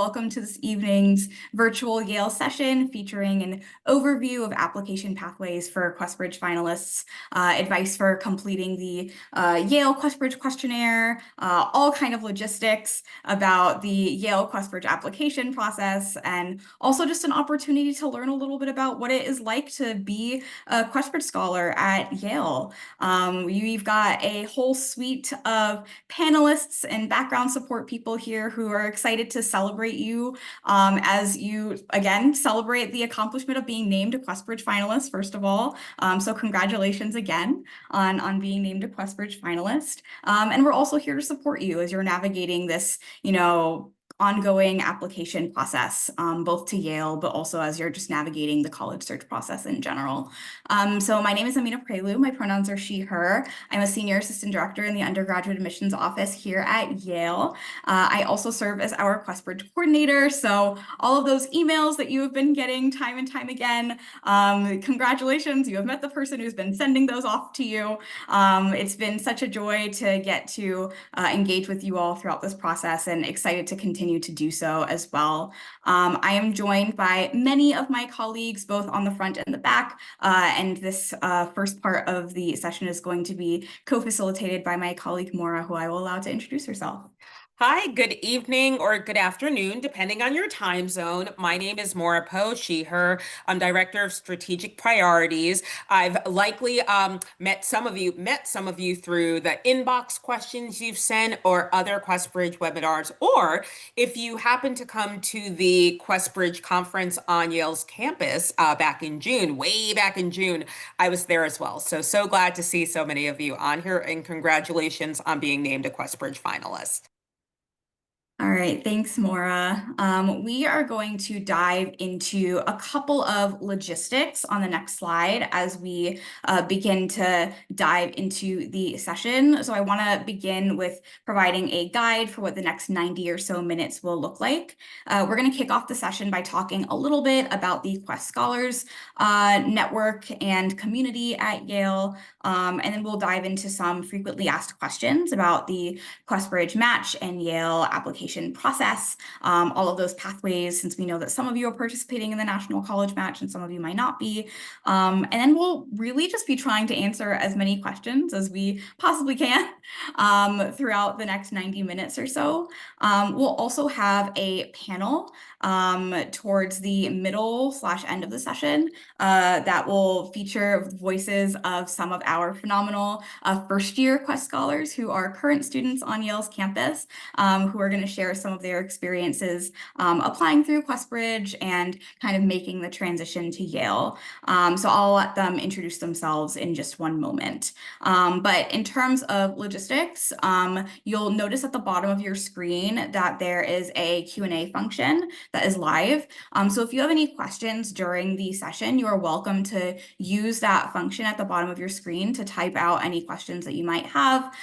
Welcome to this evening's virtual Yale session featuring an overview of application pathways for QuestBridge finalists, advice for completing the Yale QuestBridge questionnaire, all kind of logistics about the Yale QuestBridge application process, and also just an opportunity to learn a little bit about what it is like to be a QuestBridge scholar at Yale. We've got a whole suite of panelists and background support people here who are excited to celebrate you as you, again, celebrate the accomplishment of being named a QuestBridge finalist, first of all. So congratulations again on being named a QuestBridge finalist. And we're also here to support you as you're navigating this, ongoing application process, both to Yale, but also as you're just navigating the college search process in general. So my name is Aminah Prelude. My pronouns are she, her. I'm a senior assistant director in the undergraduate admissions office here at Yale. I also serve as our QuestBridge coordinator. So all of those emails that you have been getting time and time again, congratulations, you have met the person who's been sending those off to you. It's been such a joy to get to engage with you all throughout this process and excited to continue to do so as well. I am joined by many of my colleagues, both on the front and the back, and this first part of the session is going to be co-facilitated by my colleague Moira, who I will allow to introduce herself. Hi, good evening or good afternoon, depending on your time zone. My name is Moira Poe, she, her. I'm Director of Strategic Priorities. I've likely met some of you through the inbox questions you've sent or other QuestBridge webinars, or if you happen to come to the QuestBridge conference on Yale's campus back in June, way back in June, I was there as well. So glad to see so many of you on here, and congratulations on being named a QuestBridge finalist. All right, thanks, Maura. We are going to dive into a couple of logistics on the next slide as we begin to dive into the session. So I want to begin with providing a guide for what the next 90 or so minutes will look like. We're going to kick off the session by talking a little bit about the Quest Scholars network and community at Yale, and then we'll dive into some frequently asked questions about the QuestBridge match and Yale application process, all of those pathways, since we know that some of you are participating in the National College Match and some of you might not be. And then we'll really just be trying to answer as many questions as we possibly can throughout the next 90 minutes or so. We'll also have a panel towards the middle/end of the session that will feature voices of some of our phenomenal first-year Quest scholars who are current students on Yale's campus, who are going to share some of their experiences applying through QuestBridge and kind of making the transition to Yale. So I'll let them introduce themselves in just one moment. But in terms of logistics, you'll notice at the bottom of your screen that there is a Q&A function that is live. So if you have any questions during the session, you are welcome to use that function at the bottom of your screen to type out any questions that you might have.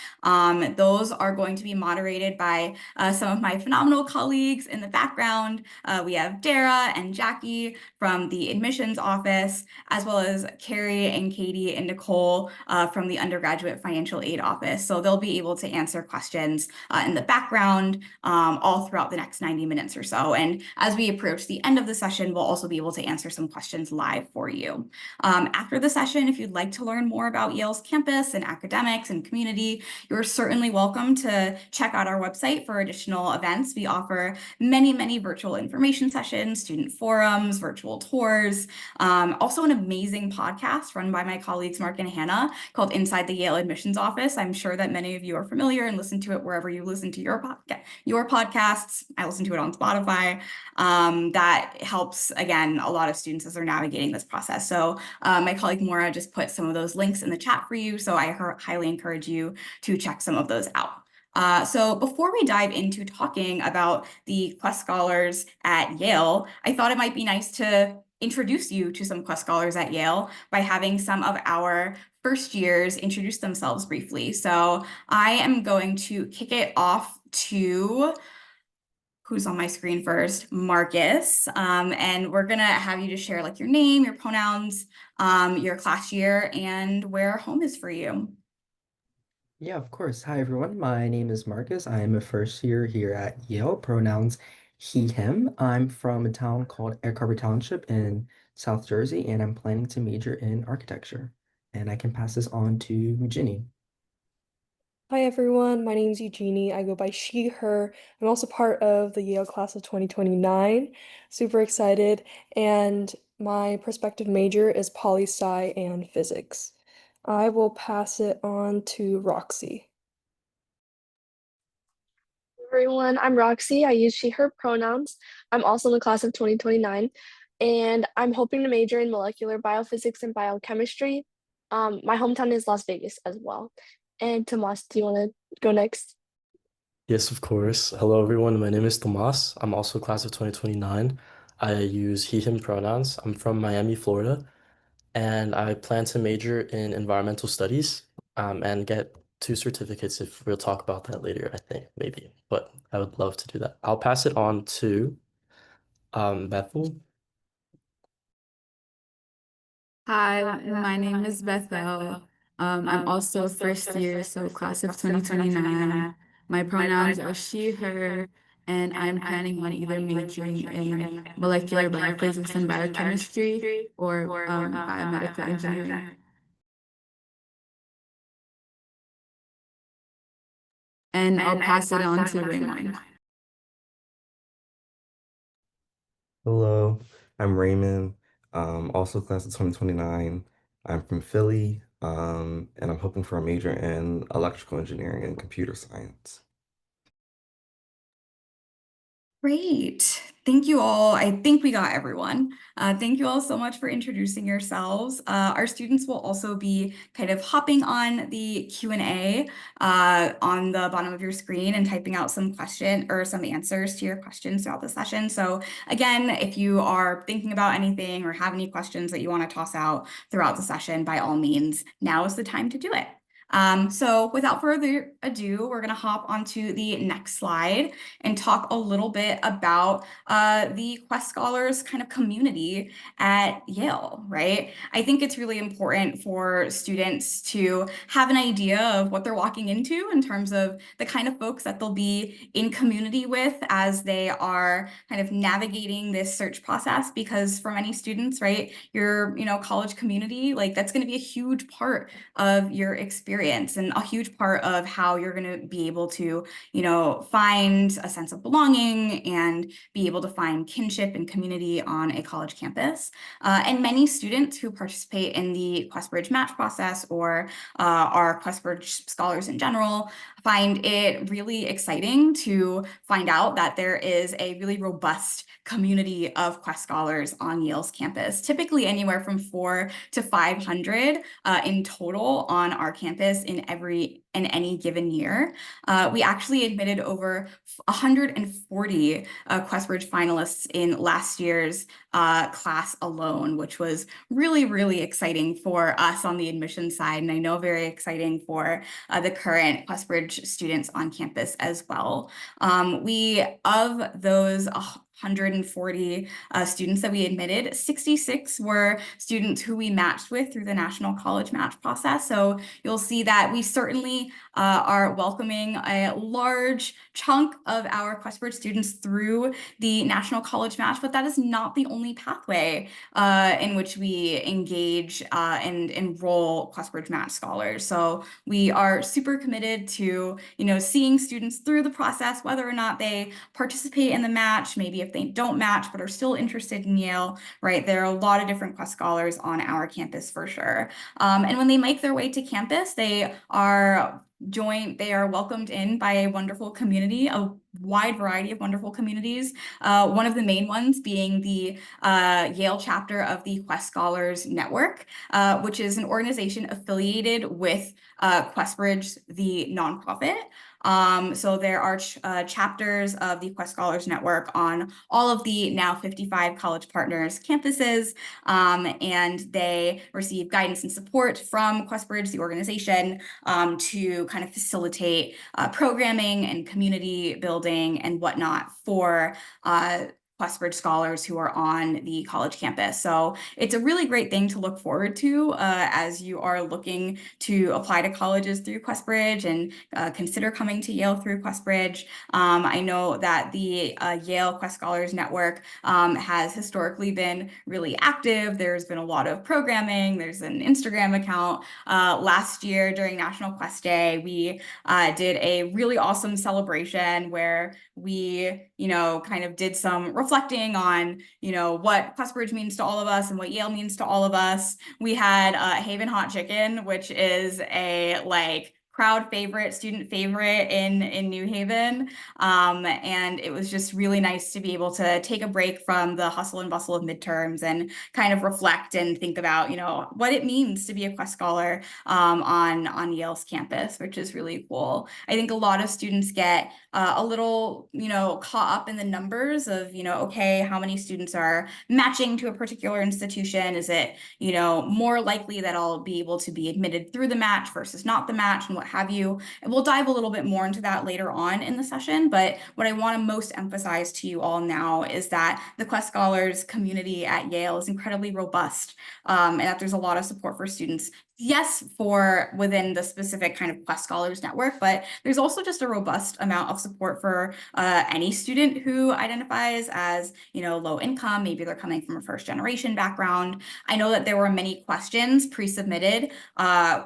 Those are going to be moderated by some of my phenomenal colleagues in the background. We have Dara and Jackie from the admissions office, as well as Carrie and Katie and Nicole from the undergraduate financial aid office. So they'll be able to answer questions in the background all throughout the next 90 minutes or so. And as we approach the end of the session, we'll also be able to answer some questions live for you. After the session, if you'd like to learn more about Yale's campus and academics and community, you're certainly welcome to check out our website for additional events. We offer many, many virtual information sessions, student forums, virtual tours, also an amazing podcast run by my colleagues Mark and Hannah called Inside the Yale Admissions Office. I'm sure that many of you are familiar and listen to it wherever you listen to your podcasts. I listen to it on Spotify. That helps, again, a lot of students as they're navigating this process. So my colleague Maura just put some of those links in the chat for you, so I highly encourage you to check some of those out. So before we dive into talking about the Quest Scholars at Yale, I thought it might be nice to introduce you to some Quest Scholars at Yale by having some of our first years introduce themselves briefly. So I am going to kick it off to who's on my screen first, Marcus. And we're gonna have you just share like your name, your pronouns, your class year, and where home is for you. Yeah, of course. Hi, everyone. My name is Marcus. I am a first year here at Yale, pronouns He, him. I'm from a town called Air Carver Township in South Jersey, and I'm planning to major in architecture. And I can pass this on to Ginny. Hi everyone, my name is Eugenie. I go by she, her. I'm also part of the Yale class of 2029. Super excited. And my prospective major is poli sci and physics. I will pass it on to Roxy. Everyone, I'm Roxy. I use she, her pronouns. I'm also in the class of 2029, and I'm hoping to major in molecular biophysics and biochemistry. My hometown is Las Vegas as well. And Tomas, do you want to go next? Yes, of course. Hello, everyone. My name is Tomas. I'm also class of 2029. I use he, him pronouns. I'm from Miami, Florida, and I plan to major in environmental studies, and get two certificates if we'll talk about that later, I think, maybe. But I would love to do that. I'll pass it on to Bethel. Hi, my name is Bethel. I'm also first year, so class of 2029. My pronouns are she, her, and I'm planning on either majoring in molecular biophysics and biochemistry or biomedical engineering. And I'll pass it on to Raymond. Hello, I'm Raymond, also class of 2029. I'm from Philly, and I'm hoping for a major in electrical engineering and computer science. Great. Thank you all. I think we got everyone. Thank you all so much for introducing yourselves. Our students will also be kind of hopping on the Q&A on the bottom of your screen and typing out some question or some answers to your questions throughout the session. So again, if you are thinking about anything or have any questions that you want to toss out throughout the session, by all means, now is the time to do it. So without further ado, we're going to hop onto the next slide and talk a little bit about the Quest Scholars kind of community at Yale, right? I think it's really important for students to have an idea of what they're walking into in terms of the kind of folks that they'll be in community with as they are kind of navigating this search process, because for many students, right, your college community, like that's going to be a huge part of your experience and a huge part of how you're going to be able to find a sense of belonging and be able to find kinship and community on a college campus. And many students who participate in the QuestBridge match process or are QuestBridge scholars in general find it really exciting to find out that there is a really robust community of Quest scholars on Yale's campus, typically anywhere from 400 to 500 in total on our campus in any given year. We actually admitted over 140 QuestBridge finalists in last year's class alone, which was really, really exciting for us on the admission side, and I know very exciting for the current QuestBridge students on campus as well. Of those 140 students that we admitted, 66 were students who we matched with through the National College Match process. So you'll see that we certainly are welcoming a large chunk of our QuestBridge students through the National College Match, but that is not the only pathway in which we engage and enroll QuestBridge Match scholars. So we are super committed to, seeing students through the process, whether or not they participate in the match, maybe if they don't match but are still interested in Yale, right? There are a lot of different Quest scholars on our campus for sure. And when they make their way to campus, they are welcomed in by a wonderful community, a wide variety of wonderful communities. One of the main ones being the Yale chapter of the Quest Scholars Network, which is an organization affiliated with QuestBridge, the nonprofit. So there are chapters of the Quest Scholars Network on all of the now 55 college partners campuses, and they receive guidance and support from QuestBridge, the organization, to kind of facilitate programming and community building and whatnot for QuestBridge scholars who are on the college campus. So it's a really great thing to look forward to as you are looking to apply to colleges through QuestBridge and consider coming to Yale through QuestBridge. I know that the Yale Quest Scholars Network has historically been really active. There's been a lot of programming. There's an Instagram account. Last year during National Quest Day, we did a really awesome celebration where we, kind of did some reflecting on, what QuestBridge means to all of us and what Yale means to all of us. We had Haven Hot Chicken, which is a crowd favorite, student favorite in New Haven. And it was just really nice to be able to take a break from the hustle and bustle of midterms and kind of reflect and think about, what it means to be a Quest Scholar on Yale's campus, which is really cool. I think a lot of students get a little, caught up in the numbers of, okay, how many students are matching to a particular institution? Is it, more likely that I'll be able to be admitted through the match versus not the match and what have you? And we'll dive a little bit more into that later on in the session. But what I want to most emphasize to you all now is that the Quest Scholars community at Yale is incredibly robust, and that there's a lot of support for students. Yes, for within the specific kind of Quest Scholars network, but there's also just a robust amount of support for any student who identifies as, low income. Maybe they're coming from a first generation background. I know that there were many questions pre-submitted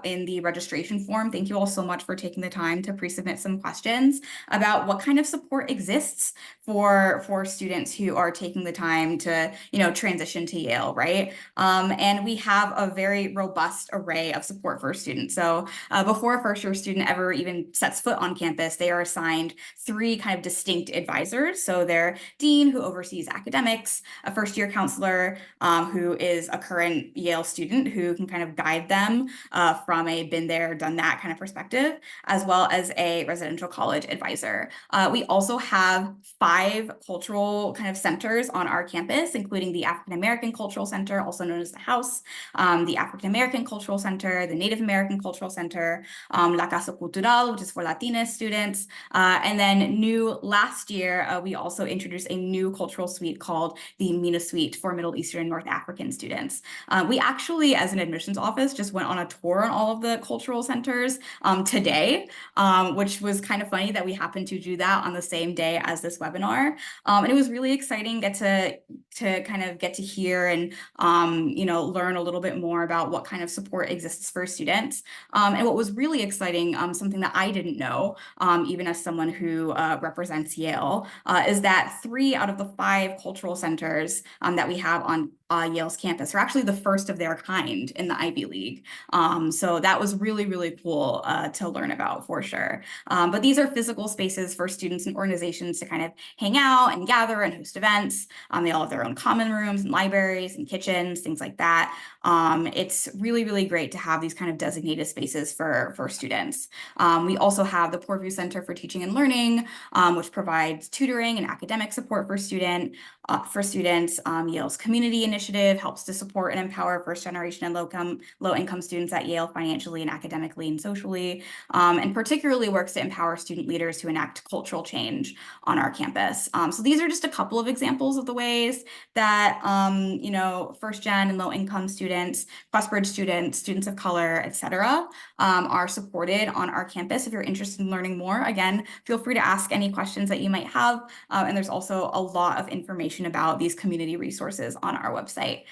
in the registration form. Thank you all so much for taking the time to pre-submit some questions about what kind of support exists for students who are taking the time to, transition to Yale, right? And we have a very robust array of support for students. So before a first year student ever even sets foot on campus, they are assigned 3 kind of distinct advisors. So their dean, who oversees academics, a first year counselor who is a current Yale student who can kind of guide them from a been there, done that kind of perspective, as well as a residential college advisor. We also have 5 cultural kind of centers on our campus, including the African American Cultural Center, also known as the House, the African American Cultural Center, the Native American Cultural Center, La Casa Cultural, which is for Latina students. And then new last year, we also introduced a new cultural suite called the MENA Suite for Middle Eastern and North African students. We actually, as an admissions office, just went on a tour on all of the cultural centers today, which was kind of funny that we happened to do that on the same day as this webinar. And it was really exciting to kind of get to hear and learn a little bit more about what kind of support exists for students. And what was really exciting, something that I didn't know, even as someone who represents Yale, is that 3 out of the 5 cultural centers that we have on Yale's campus are actually the first of their kind in the Ivy League. So that was really, really cool to learn about for sure. But these are physical spaces for students and organizations to kind of hang out and gather and host events. They all have their own common rooms and libraries and kitchens, things like that. It's really, really great to have these kind of designated spaces for students. We also have the Portview Center for Teaching and Learning, which provides tutoring and academic support for students. Yale's Community Initiative helps to support and empower first generation and low income students at Yale financially and academically and socially, and particularly works to empower student leaders to enact cultural change on our campus. So these are just a couple of examples of the ways that first gen and low income students, QuestBridge students, students of color, etc., are supported on our campus. If you're interested in learning more, again, feel free to ask any questions that you might have. And there's also a lot of information about these community resources on our website.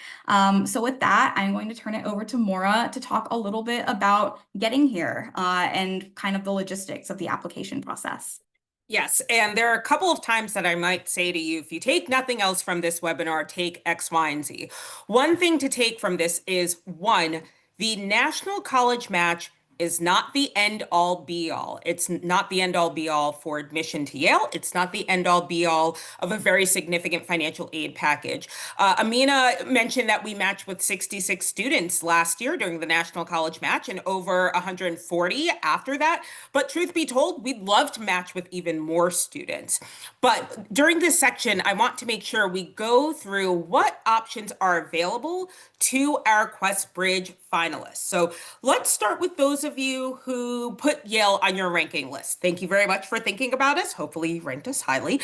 So with that, I'm going to turn it over to Maura to talk a little bit about getting here and kind of the logistics of the application process. Yes, and there are a couple of times that I might say to you, if you take nothing else from this webinar, take X, Y, and Z. One thing to take from this is, 1, the National College Match is not the end all be all. It's not the end all be all for admission to Yale. It's not the end all be all of a very significant financial aid package. Aminah mentioned that we matched with 66 students last year during the National College Match and over 140 after that. But truth be told, we'd love to match with even more students. But during this section, I want to make sure we go through what options are available to our QuestBridge finalists. So let's start with those of of you who put Yale on your ranking list, thank you very much for thinking about us. Hopefully you ranked us highly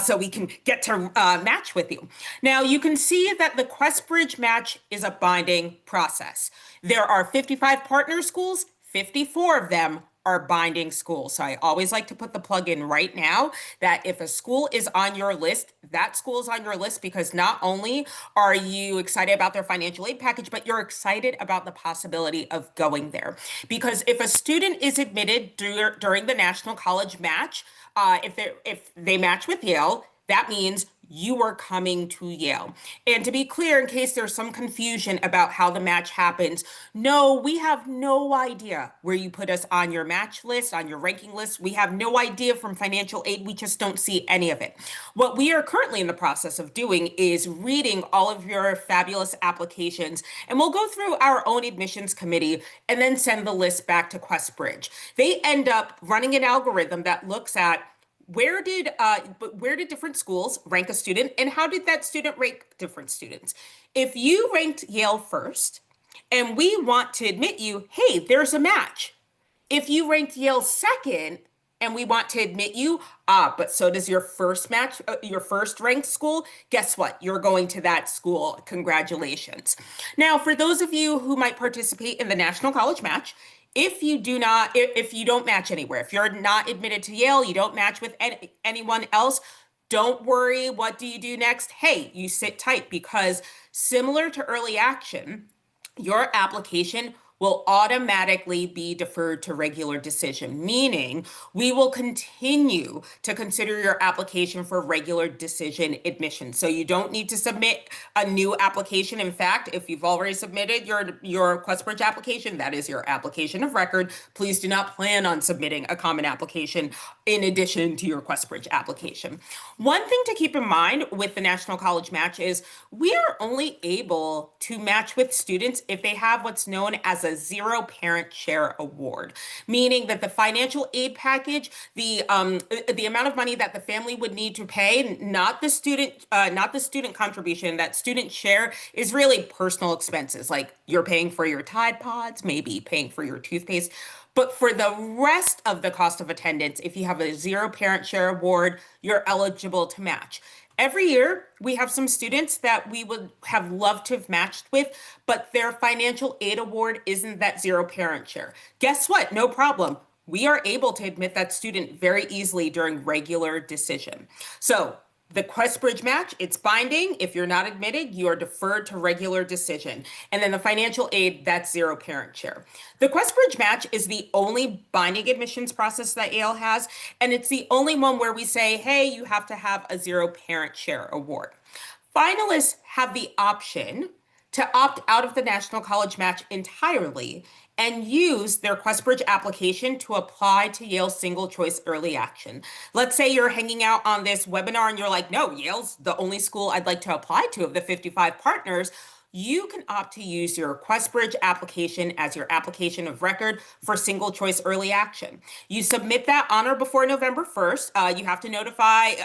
so we can get to match with you. Now you can see that the QuestBridge match is a binding process. There are 55 partner schools, 54 of them are binding schools. So I always like to put the plug in right now that if a school is on your list, that school is on your list because not only are you excited about their financial aid package, but you're excited about the possibility of going there. Because if a student is admitted during the National College match, if they match with Yale, that means you are coming to Yale. And to be clear, in case there's some confusion about how the match happens, no, we have no idea where you put us on your match list, on your ranking list. We have no idea from financial aid. We just don't see any of it. What we are currently in the process of doing is reading all of your fabulous applications, and we'll go through our own admissions committee and then send the list back to QuestBridge. They end up running an algorithm that looks at where did different schools rank a student and how did that student rank different students? If you ranked Yale first and we want to admit you, hey, there's a match. If you ranked Yale second and we want to admit you, but so does your first match, your first ranked school, guess what? You're going to that school. Congratulations. Now, for those of you who might participate in the National College match, if you don't match anywhere, if you're not admitted to Yale, you don't match with anyone else, don't worry. What do you do next? Hey, you sit tight because similar to early action, your application will automatically be deferred to regular decision, meaning we will continue to consider your application for regular decision admission. So you don't need to submit a new application. In fact, if you've already submitted your QuestBridge application, that is your application of record. Please do not plan on submitting a common application in addition to your QuestBridge application. One thing to keep in mind with the National College match is we are only able to match with students if they have what's known as a zero parent share award, meaning that the financial aid package, the amount of money that the family would need to pay, not the student contribution, that student share is really personal expenses, like you're paying for your Tide Pods, maybe paying for your toothpaste. But for the rest of the cost of attendance, if you have a zero parent share award, you're eligible to match. Every year, we have some students that we would have loved to have matched with, but their financial aid award isn't that zero parent share. Guess what? No problem. We are able to admit that student very easily during regular decision. So the QuestBridge match, it's binding. If you're not admitted, you are deferred to regular decision. And then the financial aid, that's zero parent share. The QuestBridge match is the only binding admissions process that Yale has, and it's the only one where we say, hey, you have to have a zero parent share award. Finalists have the option to opt out of the National College match entirely and use their QuestBridge application to apply to Yale's single choice early action. Let's say you're hanging out on this webinar and you're like, no, Yale's the only school I'd like to apply to of the 55 partners. You can opt to use your QuestBridge application as your application of record for single choice early action. You submit that on or before November 1st. You have to notify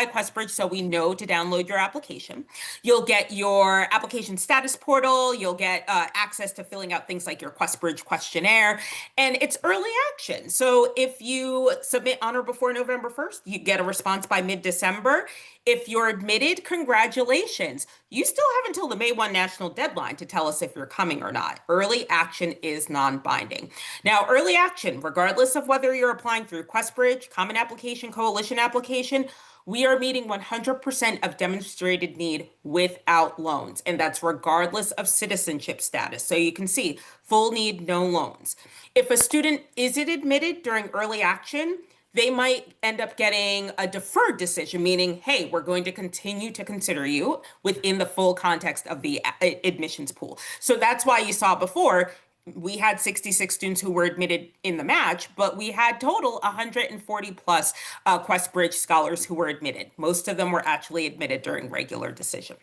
QuestBridge so we know to download your application. You'll get your application status portal. You'll get access to filling out things like your QuestBridge questionnaire, and it's early action. So if you submit on or before November 1st, you get a response by mid-December. If you're admitted, congratulations. You still have until the May 1 national deadline to tell us if you're coming or not. Early action is non-binding. Now, early action, regardless of whether you're applying through QuestBridge, Common Application, Coalition Application, we are meeting 100% of demonstrated need without loans, and that's regardless of citizenship status. So you can see full need, no loans. If a student isn't admitted during early action, they might end up getting a deferred decision, meaning, hey, we're going to continue to consider you within the full context of the admissions pool. So that's why you saw before, we had 66 students who were admitted in the match, but we had total 140 plus QuestBridge scholars who were admitted. Most of them were actually admitted during regular decision.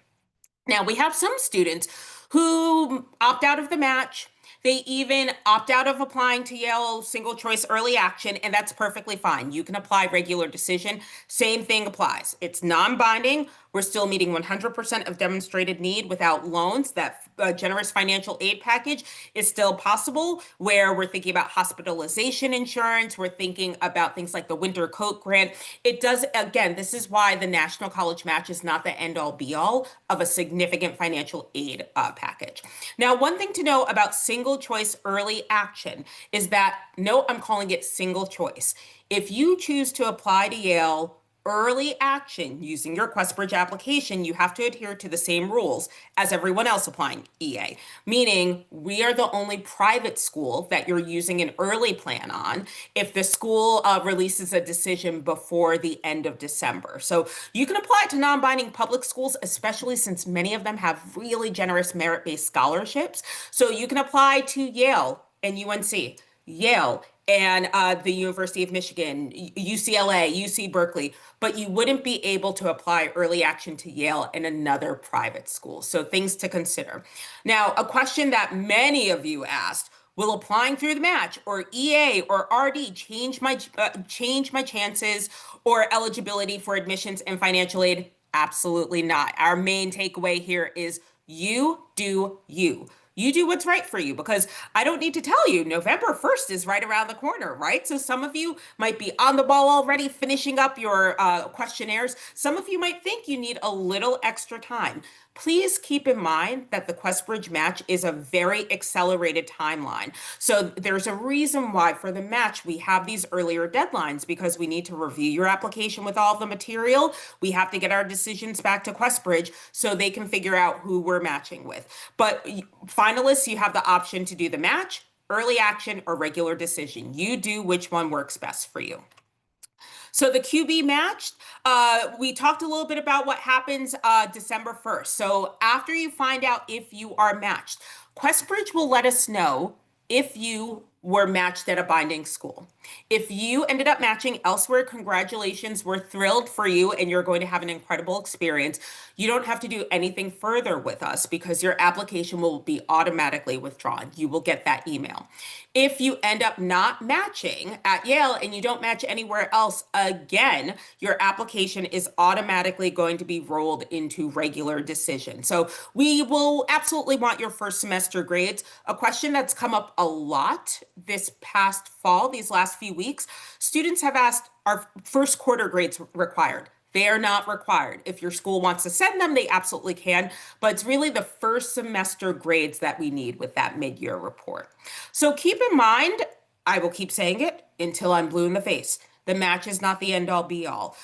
Now, we have some students who opt out of the match. They even opt out of applying to Yale single choice early action, and that's perfectly fine. You can apply regular decision. Same thing applies. It's non-binding. We're still meeting 100% of demonstrated need without loans. That generous financial aid package is still possible, where we're thinking about hospitalization insurance. We're thinking about things like the winter coat grant. It does, again, this is why the National College Match is not the end all be all of a significant financial aid package. Now, one thing to know about single choice early action is that, no, I'm calling it single choice. If you choose to apply to Yale early action using your QuestBridge application, you have to adhere to the same rules as everyone else applying EA, meaning we are the only private school that you're using an early plan on if the school releases a decision before the end of December. So you can apply to non-binding public schools, especially since many of them have really generous merit-based scholarships. So you can apply to Yale and UNC, Yale and the University of Michigan, UCLA, UC Berkeley, but you wouldn't be able to apply early action to Yale and another private school. So things to consider. Now, a question that many of you asked, will applying through the match or EA or RD change my chances or eligibility for admissions and financial aid? Absolutely not. Our main takeaway here is you do you. You do what's right for you, because I don't need to tell you, November 1st is right around the corner, right? So some of you might be on the ball already finishing up your questionnaires. Some of you might think you need a little extra time. Please keep in mind that the QuestBridge match is a very accelerated timeline. So there's a reason why for the match we have these earlier deadlines, because we need to review your application with all of the material. We have to get our decisions back to QuestBridge so they can figure out who we're matching with. But finalists, you have the option to do the match, early action, or regular decision. You do which one works best for you. So the QB matched, we talked a little bit about what happens December 1st. So after you find out if you are matched, QuestBridge will let us know if you were matched at a binding school. If you ended up matching elsewhere, congratulations, we're thrilled for you and you're going to have an incredible experience. You don't have to do anything further with us because your application will be automatically withdrawn. You will get that email. If you end up not matching at Yale and you don't match anywhere else, again, your application is automatically going to be rolled into regular decision. So we will absolutely want your first semester grades. A question that's come up a lot this past fall, these last few weeks, students have asked, are first quarter grades required? They are not required. If your school wants to send them, they absolutely can, but it's really the first semester grades that we need with that mid-year report. So keep in mind, I will keep saying it until I'm blue in the face. The match is not the end all be all.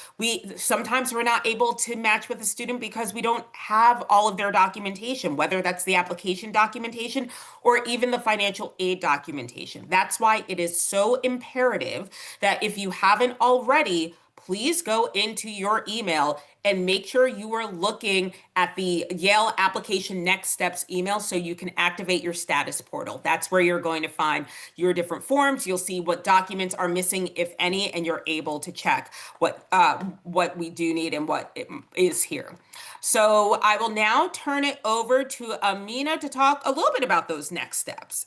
Sometimes we're not able to match with a student because we don't have all of their documentation, whether that's the application documentation or even the financial aid documentation. That's why it is so imperative that if you haven't already, please go into your email and make sure you are looking at the Yale application next steps email so you can activate your status portal. That's where you're going to find your different forms. You'll see what documents are missing, if any, and you're able to check what we do need and what is here. So I will now turn it over to Aminah to talk a little bit about those next steps.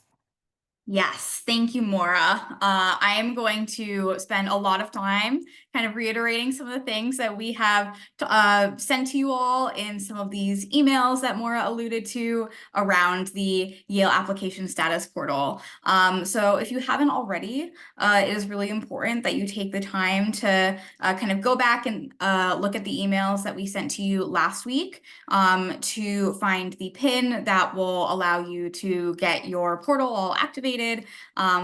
Yes, thank you, Maura. I am going to spend a lot of time kind of reiterating some of the things that we have sent to you all in some of these emails that Maura alluded to around the Yale application status portal. So if you haven't already, it is really important that you take the time to kind of go back and look at the emails that we sent to you last week to find the PIN that will allow you to get your portal all activated,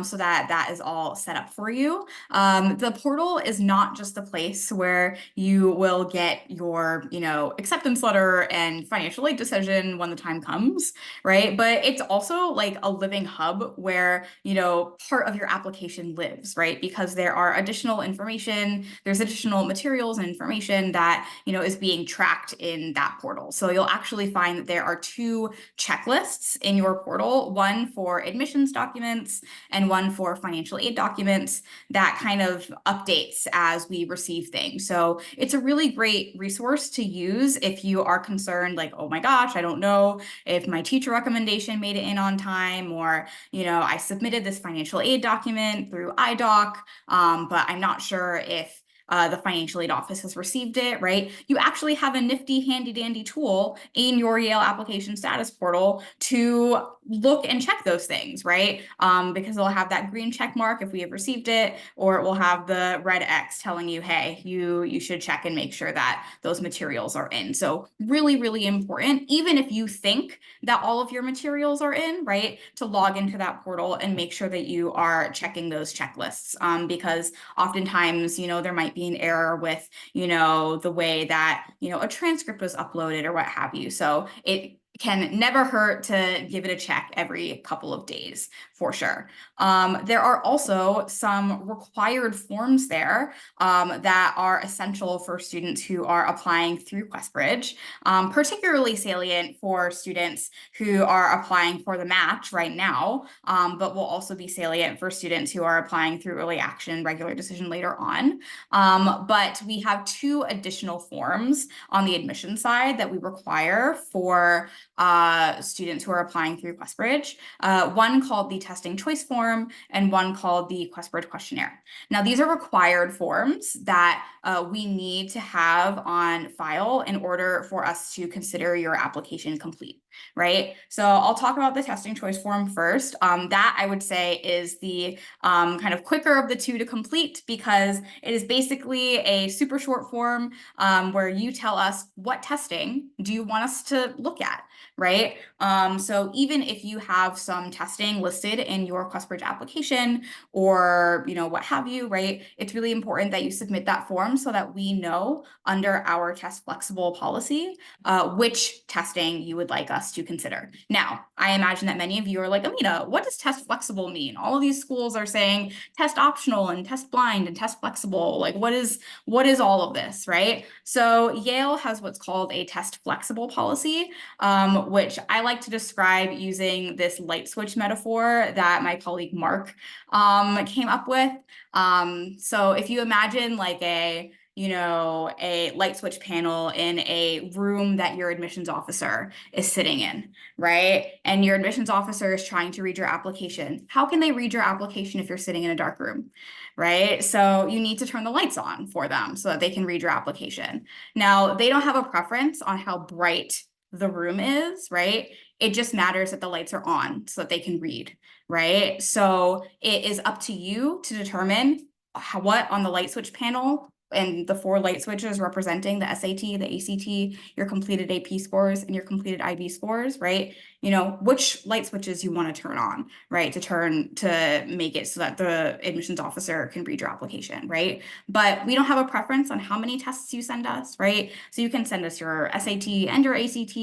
so that is all set up for you. The portal is not just the place where you will get your, acceptance letter and financial aid decision when the time comes, right? But it's also like a living hub where, part of your application lives, right? Because there are additional information, there's additional materials and information that, is being tracked in that portal. So you'll actually find that there are two checklists in your portal, one for admissions documents documents and one for financial aid documents that kind of updates as we receive things. So it's a really great resource to use if you are concerned, like, oh my gosh, I don't know if my teacher recommendation made it in on time, or, you know, I submitted this financial aid document through iDoc, but I'm not sure if the financial aid office has received it, right? You actually have a nifty handy dandy tool in your Yale application status portal to look and check those things, right? Because it'll have that green check mark if we have received it, or it will have the red X telling you, hey, you should check and make sure that those materials are in. So really, really important, even if you think that all of your materials are in, right? To log into that portal and make sure that you are checking those checklists, because oftentimes, you know, there might be an error with, you know, the way that, you know, a transcript was uploaded or what have you. So it can never hurt to give it a check every couple of days for sure. There are also some required forms there that are essential for students who are applying through QuestBridge, particularly salient for students who are applying for the match right now, but will also be salient for students who are applying through early action, regular decision later on. But we have 2 additional forms on the admission side that we require for students who are applying through QuestBridge, one called the testing choice form and one called the QuestBridge questionnaire. Now, these are required forms that we need to have on file in order for us to consider your application complete, right? So I'll talk about the testing choice form first. That I would say is the kind of quicker of the 2 to complete, because it is basically a super short form where you tell us what testing do you want us to look at, right? So even if you have some testing listed in your QuestBridge application or, you know, what have you, right? It's really important that you submit that form so that we know under our test flexible policy, which testing you would like us to consider. Now, I imagine that many of you are like, Aminah, what does test flexible mean? All of these schools are saying test optional and test blind and test flexible. Like, what is all of this, right? So Yale has what's called a test flexible policy, which I like to describe using this light switch metaphor that my colleague Mark came up with. So if you imagine like a light switch panel in a room that your admissions officer is sitting in, right? And your admissions officer is trying to read your application. How can they read your application if you're sitting in a dark room, right? So you need to turn the lights on for them so that they can read your application. Now, they don't have a preference on how bright the room is, right? It just matters that the lights are on so that they can read, right? So it is up to you to determine what on the light switch panel and the 4 light switches representing the SAT, the ACT, your completed AP scores, and your completed IB scores, right? You know, which light switches you want to turn on, right? To make it so that the admissions officer can read your application, right? But we don't have a preference on how many tests you send us, right? So you can send us your SAT and your ACT.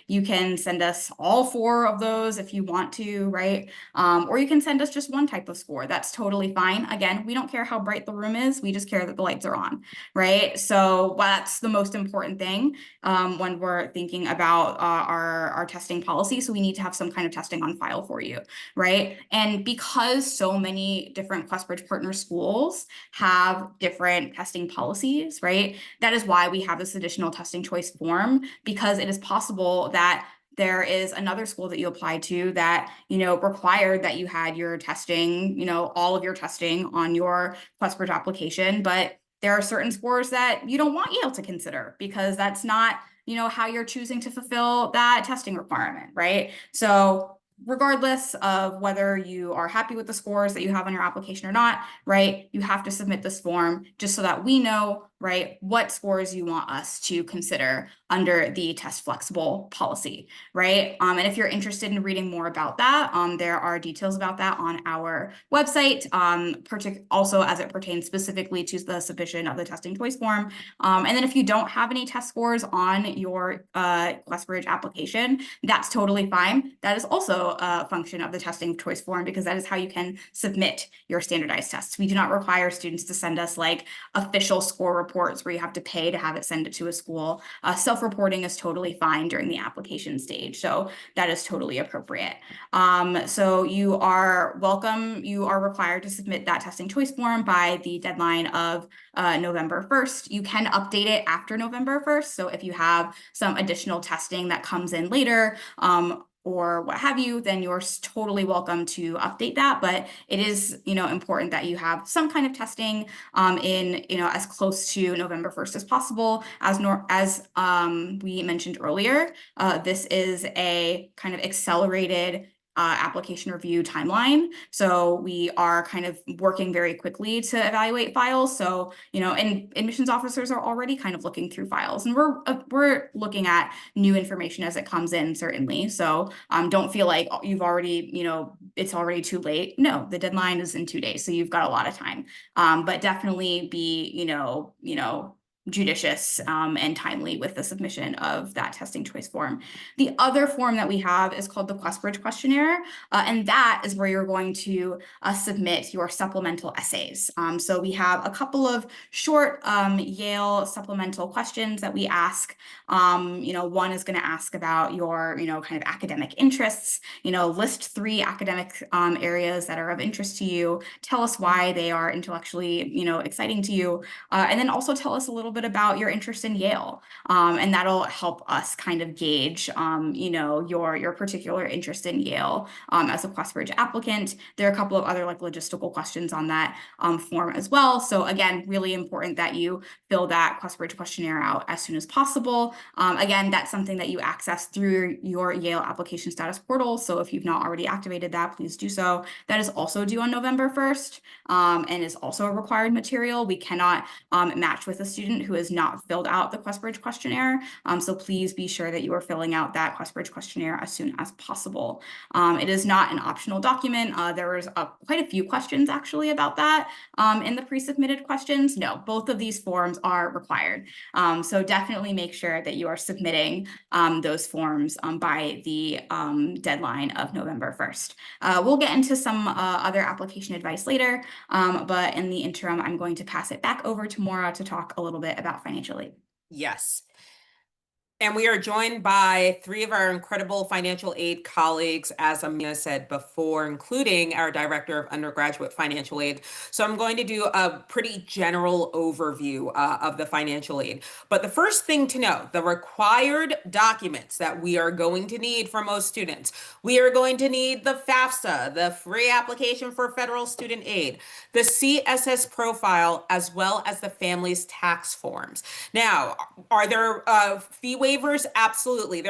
You can send us all 4 of those if you want to, right? Or you can send us just one type of score. That's totally fine. Again, we don't care how bright the room is. We just care that the lights are on, right? So that's the most important thing when we're thinking about our testing policy. So we need to have some kind of testing on file for you, right? And because so many different QuestBridge partner schools have different testing policies, right? That is why we have this additional testing choice form, because it is possible that there is another school that you applied to that, you know, required that you had your testing, you know, all of your testing on your QuestBridge application, but there are certain scores that you don't want Yale to consider because that's not, you know, how you're choosing to fulfill that testing requirement, right? So regardless of whether you are happy with the scores that you have on your application or not, right, you have to submit this form just so that we know, right, what scores you want us to consider under the test flexible policy, right? And if you're interested in reading more about that, there are details about that on our website, also as it pertains specifically to the submission of the testing choice form. And then if you don't have any test scores on your QuestBridge application, that's totally fine. That is also a function of the testing choice form because that is how you can submit your standardized tests. We do not require students to send us like official score reports where you have to pay to have it send it to a school, self-reporting is totally fine during the application stage. So that is totally appropriate. So you are welcome. You are required to submit that testing choice form by the deadline of November 1st. You can update it after November 1st. So if you have some additional testing that comes in later, or what have you, then you're totally welcome to update that. But it is, important that you have some kind of testing in, as close to November 1st as possible. As we mentioned earlier, this is a kind of accelerated application review timeline. So we are kind of working very quickly to evaluate files. So, and admissions officers are already kind of looking through files, and we're looking at new information as it comes in, certainly. So don't feel like you've already, it's already too late. No, the deadline is in 2 days, so you've got a lot of time. But definitely be, judicious and timely with the submission of that testing choice form. The other form that we have is called the QuestBridge questionnaire, and that is where you're going to submit your supplemental essays. So we have a couple of short Yale supplemental questions that we ask. One is going to ask about your, kind of academic interests. List 3 academic areas that are of interest to you. Tell us why they are intellectually, exciting to you, and then also tell us a little bit about your interest in Yale, and that'll help us kind of gauge, your particular interest in Yale as a QuestBridge applicant. There are a couple of other logistical questions on that form as well. So again, really important that you fill that QuestBridge questionnaire out as soon as possible. Again, that's something that you access through your Yale application status portal. So if you've not already activated that, please do so. That is also due on November 1st and is also a required material. We cannot match with a student who has not filled out the QuestBridge questionnaire. So please be sure that you are filling out that QuestBridge questionnaire as soon as possible. It is not an optional document. There was quite a few questions actually about that in the pre-submitted questions. No, both of these forms are required. So definitely make sure that you are submitting those forms by the deadline of November 1st. We'll get into some other application advice later, but in the interim, I'm going to pass it back over to Maura to talk a little bit about financial aid. Yes. And we are joined by 3 of our incredible financial aid colleagues, as Aminah said before, including our Director of Undergraduate Financial Aid. So I'm going to do a pretty general overview of the financial aid. But the first thing to know, the required documents that we are going to need for most students. We are going to need the FAFSA, the free application for federal student aid, the CSS profile, as well as the family's tax forms. Now, are there fee waivers? Absolutely.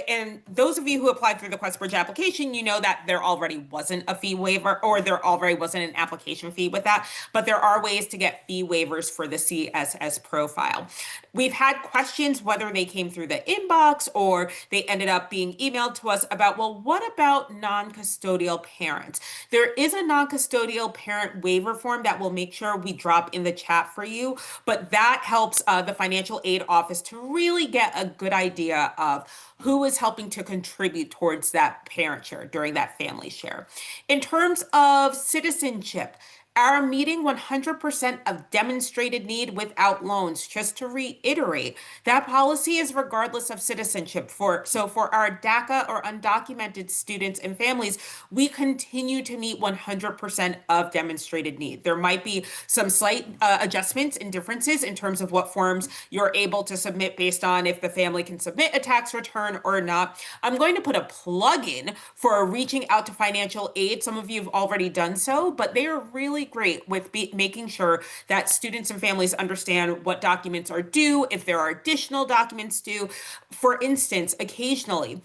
And those of you who applied through the QuestBridge application, you know that there already wasn't a fee waiver, or there already wasn't an application fee with that, but there are ways to get fee waivers for the CSS profile. We've had questions whether they came through the inbox or they ended up being emailed to us about, well, what about non-custodial parents? There is a non-custodial parent waiver form that we'll make sure we drop in the chat for you, but that helps the financial aid office to really get a good idea of who is helping to contribute towards that parent share during that family share. In terms of citizenship, our meeting 100% of demonstrated need without loans. Just to reiterate, that policy is regardless of citizenship. So for our DACA or undocumented students and families, we continue to meet 100% of demonstrated need. There might be some slight adjustments and differences in terms of what forms you're able to submit based on if the family can submit a tax return or not. I'm going to put a plug in for reaching out to financial aid. Some of you have already done so, but they are really great with making sure that students and families understand what documents are due, if there are additional documents due. For instance, occasionally,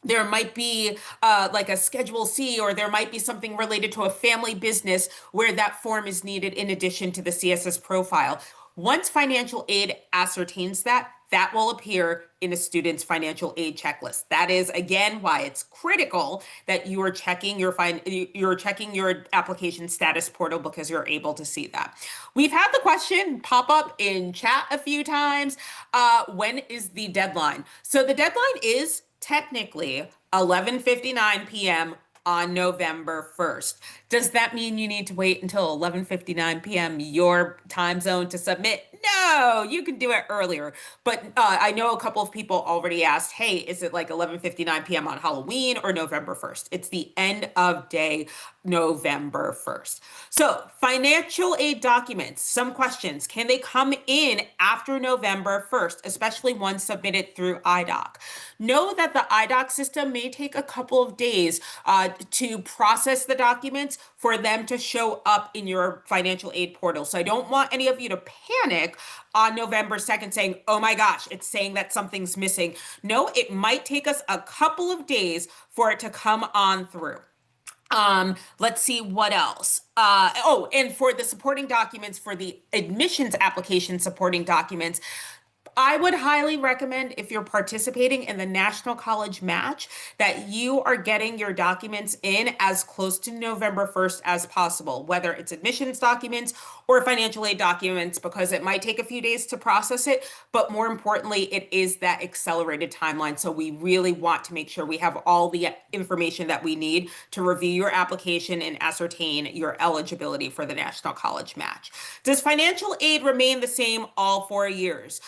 there might be like a Schedule C, or there might be something related to a family business where that form is needed in addition to the CSS profile. Once financial aid ascertains that, that will appear in a student's financial aid checklist. That is, again, why it's critical that you are checking your application status portal, because you're able to see that. We've had the question pop up in chat a few times. When is the deadline? So the deadline is technically 11:59 p.m. on November 1st. Does that mean you need to wait until 11:59 p.m. your time zone to submit? No, you can do it earlier. But I know a couple of people already asked, hey, is it like 11:59 p.m. on Halloween or November 1st? It's the end of day, November 1st. So financial aid documents, some questions. Can they come in after November 1st, especially ones submitted through IDOC? Know that the IDOC system may take a couple of days to process the documents for them to show up in your financial aid portal. So I don't want any of you to panic on November 2nd saying, oh my gosh, it's saying that something's missing. No, it might take us a couple of days for it to come on through. Let's see what else. Oh, and for the supporting documents, for the admissions application supporting documents, I would highly recommend, if you're participating in the National College Match, that you are getting your documents in as close to November 1st as possible, whether it's admissions documents or financial aid documents, because it might take a few days to process it, but more importantly, it is that accelerated timeline. So we really want to make sure we have all the information that we need to review your application and ascertain your eligibility for the National College Match. Does financial aid remain the same all 4 years?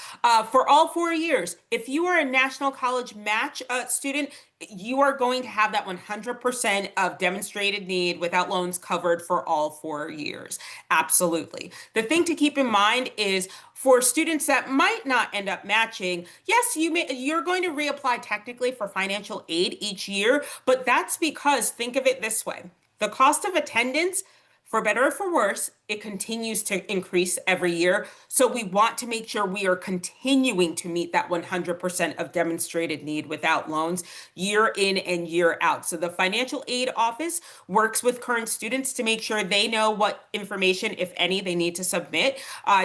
For all 4 years, if you are a National College Match student, you are going to have that 100% of demonstrated need without loans covered for all 4 years. Absolutely. The thing to keep in mind is for students that might not end up matching, yes, you're going to reapply technically for financial aid each year, but that's because, think of it this way, the cost of attendance, for better or for worse, it continues to increase every year. So we want to make sure we are continuing to meet that 100% of demonstrated need without loans year in and year out. So the financial aid office works with current students to make sure they know what information, if any, they need to submit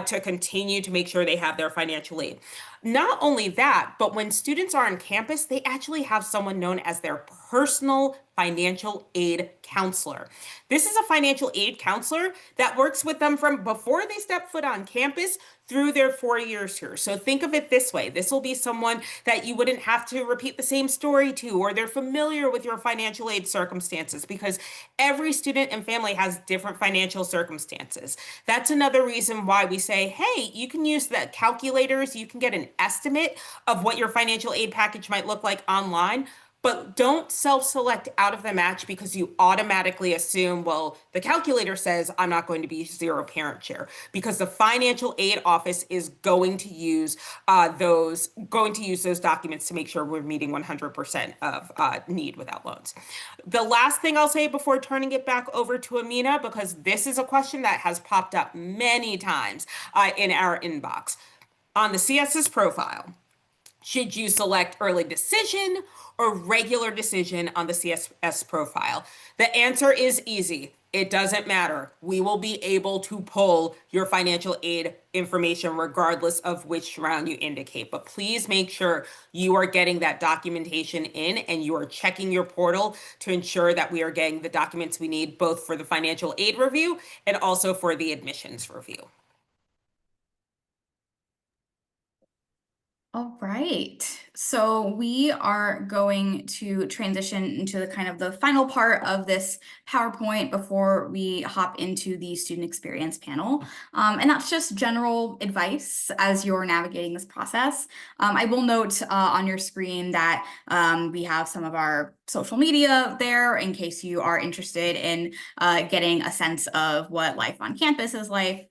to continue to make sure they have their financial aid. Not only that, but when students are on campus, they actually have someone known as their personal financial aid counselor. This is a financial aid counselor that works with them from before they step foot on campus through their 4 years here. So think of it this way. This will be someone that you wouldn't have to repeat the same story to, or they're familiar with your financial aid circumstances, because every student and family has different financial circumstances. That's another reason why we say, hey, you can use the calculators. You can get an estimate of what your financial aid package might look like online. But don't self-select out of the match because you automatically assume, well, the calculator says I'm not going to be zero parent share, because the financial aid office is going to use those documents to make sure we're meeting 100% of need without loans. The last thing I'll say before turning it back over to Aminah, because this is a question that has popped up many times in our inbox. On the CS's profile, should you select early decision or regular decision on the CSS profile? The answer is easy. It doesn't matter. We will be able to pull your financial aid information regardless of which round you indicate. But please make sure you are getting that documentation in and you are checking your portal to ensure that we are getting the documents we need both for the financial aid review and also for the admissions review. All right, so we are going to transition into the kind of the final part of this PowerPoint before we hop into the student experience panel. And that's just general advice as you're navigating this process. I will note on your screen that we have some of our social media there in case you are interested in getting a sense of what life on campus is like.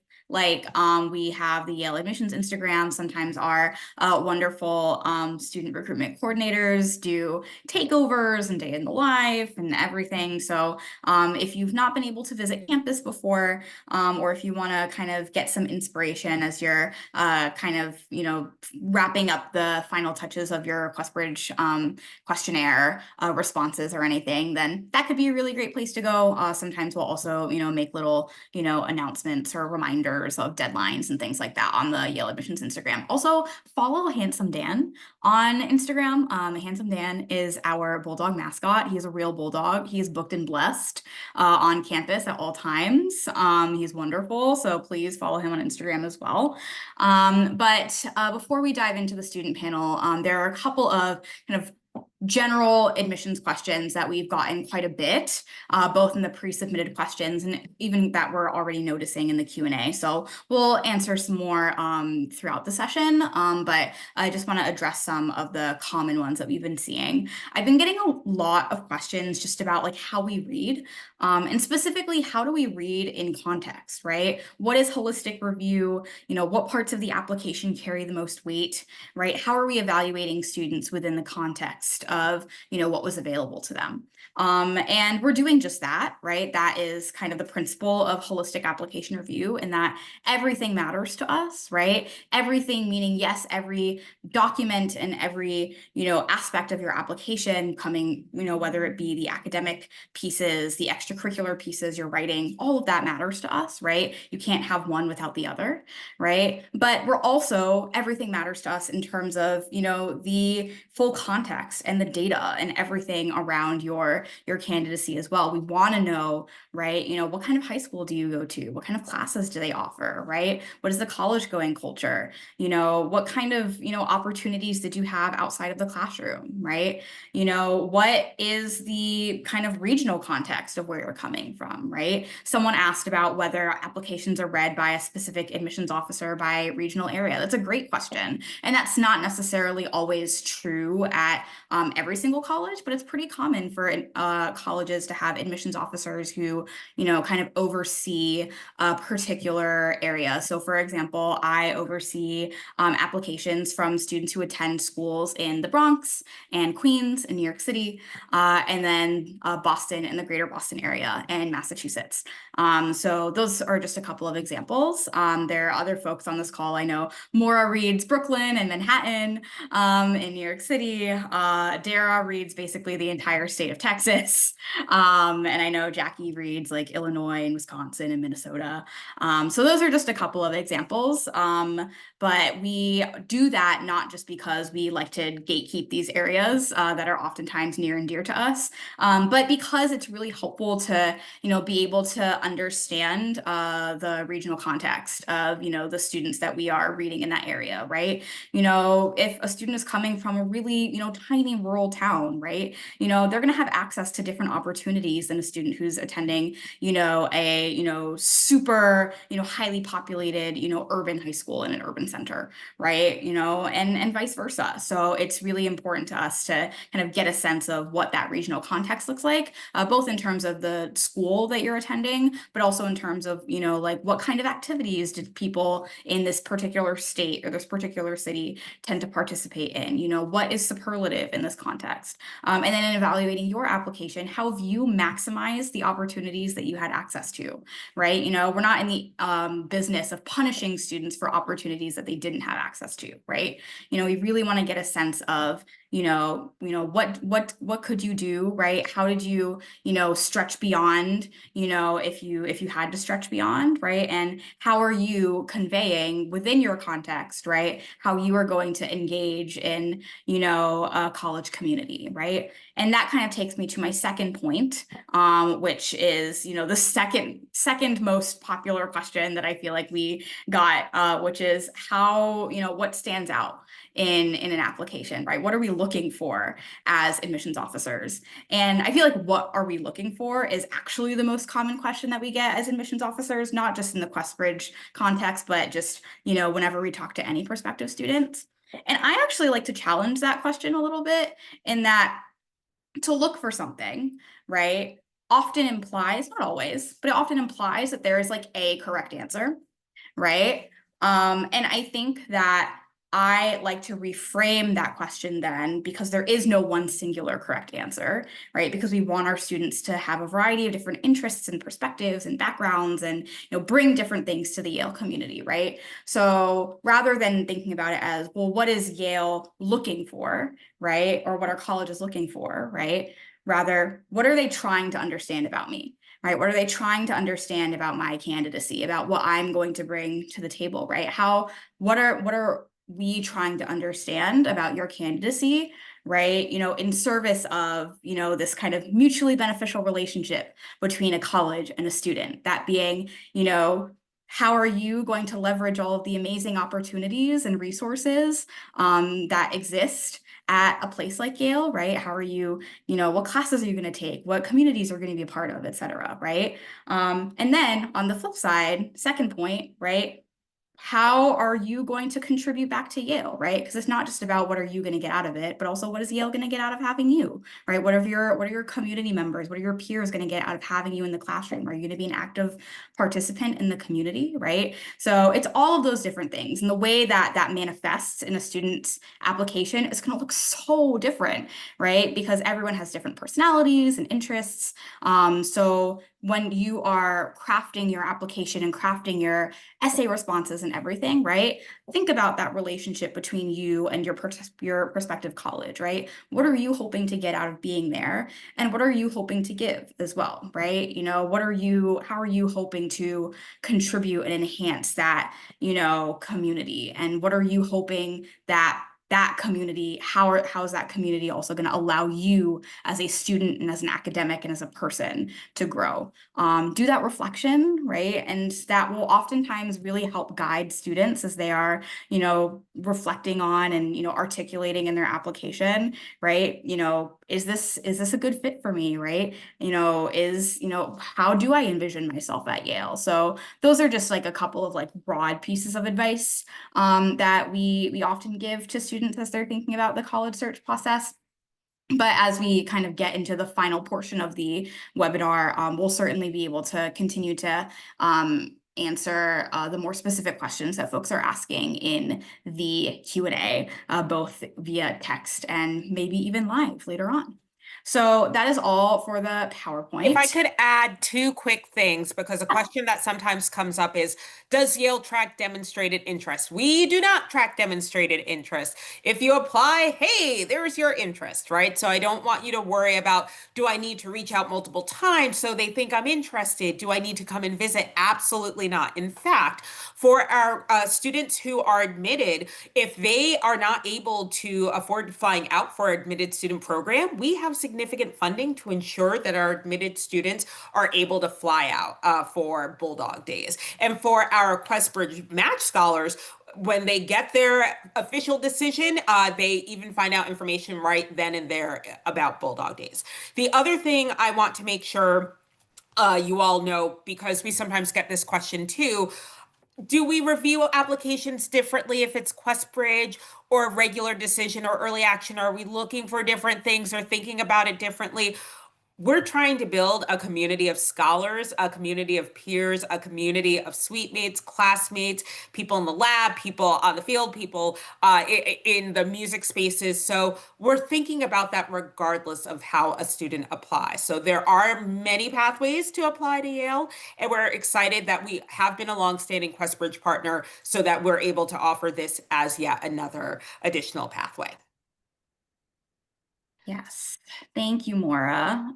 We have the Yale admissions Instagram. Sometimes our wonderful student recruitment coordinators do takeovers and day in the life and everything. So if you've not been able to visit campus before, or if you want to kind of get some inspiration as you're wrapping up the final touches of your QuestBridge questionnaire responses or anything, then that could be a really great place to go. Sometimes we'll also, make little, announcements or reminders of deadlines and things like that on the Yale admissions Instagram. Also, follow Handsome Dan on Instagram. Handsome Dan is our bulldog mascot. He is a real bulldog. He is booked and blessed on campus at all times. He's wonderful, so please follow him on Instagram as well. But before we dive into the student panel, there are a couple of kind of general admissions questions that we've gotten quite a bit, both in the pre-submitted questions and even that we're already noticing in the Q&A. So we'll answer some more throughout the session, but I just want to address some of the common ones that we've been seeing. I've been getting a lot of questions just about like how we read, and specifically, how do we read in context, right? What is holistic review? You know, what parts of the application carry the most weight, right? How are we evaluating students within the context of, you know, what was available to them? And we're doing just that, right? That is kind of the principle of holistic application review, and that everything matters to us, right? Everything meaning, yes, every document and every, you know, aspect of your application coming, you know, whether it be the academic pieces, the extracurricular pieces you're writing, all of that matters to us, right? You can't have one without the other, right? But we're also, everything matters to us in terms of, you know, the full context and the data and everything around your candidacy as well. We want to know, right? You know, what kind of high school do you go to? What kind of classes do they offer, right? What is the college going culture? You know, what kind of, you know, opportunities did you have outside of the classroom, right? You know, what is the kind of regional context of where you're coming from, right? Someone asked about whether applications are read by a specific admissions officer by regional area. That's a great question. And that's not necessarily always true at every single college, but it's pretty common for colleges to have admissions officers who, you know, kind of oversee a particular area. So for example, I oversee applications from students who attend schools in the Bronx and Queens and New York City, and then Boston and the greater Boston area and Massachusetts. So those are just a couple of examples. There are other folks on this call. I know Maura reads Brooklyn and Manhattan in New York City. Dara reads basically the entire state of Texas. And I know Jackie reads like Illinois and Wisconsin and Minnesota. So those are just a couple of examples. But we do that not just because we like to gatekeep these areas that are oftentimes near and dear to us, but because it's really helpful to, you know, be able to understand the regional context of, you know, the students that we are reading in that area, right? You know, if a student is coming from a really, you know, tiny rural town, right? You know, they're going to have access to different opportunities than a student who's attending, you know, a, you know, super, you know, highly populated, you know, urban high school in an urban center, right? You know, and vice versa. So it's really important to us to kind of get a sense of what that regional context looks like, both in terms of the school that you're attending, but also in terms of, you know, like what kind of activities did people in this particular state or this particular city tend to participate in? You know, what is superlative in this context? And then in evaluating your application, how have you maximized the opportunities that you had access to, right? You know, we're not in the business of punishing students for opportunities that they didn't have access to, right? You know, we really want to get a sense of, you know, what could you do, right? How did you, you know, stretch beyond, you know, if you had to stretch beyond, right? And how are you conveying within your context, right? How you are going to engage in, you know, a college community, right? And that kind of takes me to my second point, which is, you know, the second most popular question that I feel like we got, which is how, you know, what stands out in an application, right? What are we looking for as admissions officers? And I feel like what are we looking for is actually the most common question that we get as admissions officers, not just in the QuestBridge context, but just, you know, whenever we talk to any prospective students. And I actually like to challenge that question a little bit, in that to look for something, right, often implies, not always, but it often implies that there is like a correct answer, right? And I think that I like to reframe that question then, because there is no one singular correct answer, right? Because we want our students to have a variety of different interests and perspectives and backgrounds, and, you know, bring different things to the Yale community, right? So rather than thinking about it as, well, what is Yale looking for, right? Or what our college is looking for, right? Rather, what are they trying to understand about me? Right? What are they trying to understand about my candidacy, about what I'm going to bring to the table, right? What are we trying to understand about your candidacy, right? You know, in service of, you know, this kind of mutually beneficial relationship between a college and a student, that being, you know, how are you going to leverage all of the amazing opportunities and resources that exist at a place like Yale, right? How are you, what classes are you going to take? What communities are going to be a part of, et cetera, right? And then on the flip side, second point, right? How are you going to contribute back to Yale, right? Because it's not just about what are you going to get out of it, but also what is Yale going to get out of having you, right? What are your community members, what are your peers going to get out of having you in the classroom? Are you going to be an active participant in the community, right? So it's all of those different things. And the way that that manifests in a student's application is going to look so different, right? Because everyone has different personalities and interests. So when you are crafting your application and crafting your essay responses and everything, right? Think about that relationship between you and your prospective college, right? What are you hoping to get out of being there? And what are you hoping to give as well, right? How are you hoping to contribute and enhance that, community? And what are you hoping that community, how is that community also going to allow you as a student and as an academic and as a person to grow? Do that reflection, right? And that will oftentimes really help guide students as they are, reflecting on and, articulating in their application, right? Is this a good fit for me, right? How do I envision myself at Yale? So those are just like a couple of like broad pieces of advice that we often give to students as they're thinking about the college search process. But as we kind of get into the final portion of the webinar, we'll certainly be able to continue to answer the more specific questions that folks are asking in the Q&A, both via text and maybe even live later on. So that is all for the PowerPoint. If I could add two quick things, because a question that sometimes comes up is, does Yale track demonstrated interest? We do not track demonstrated interest. If you apply, hey, there's your interest, right? So I don't want you to worry about, do I need to reach out multiple times so they think I'm interested? Do I need to come and visit? Absolutely not. In fact, for our students who are admitted, if they are not able to afford flying out for an admitted student program, we have significant funding to ensure that our admitted students are able to fly out for Bulldog Days. And for our QuestBridge Match Scholars, when they get their official decision, they even find out information right then and there about Bulldog Days. The other thing I want to make sure you all know, because we sometimes get this question too, do we review applications differently if it's QuestBridge or a regular decision or early action? Are we looking for different things or thinking about it differently? We're trying to build a community of scholars, a community of peers, a community of suite mates, classmates, people in the lab, people on the field, people in the music spaces. So we're thinking about that regardless of how a student applies. So there are many pathways to apply to Yale, and we're excited that we have been a longstanding QuestBridge partner so that we're able to offer this as yet another additional pathway. Yes, thank you, Maura.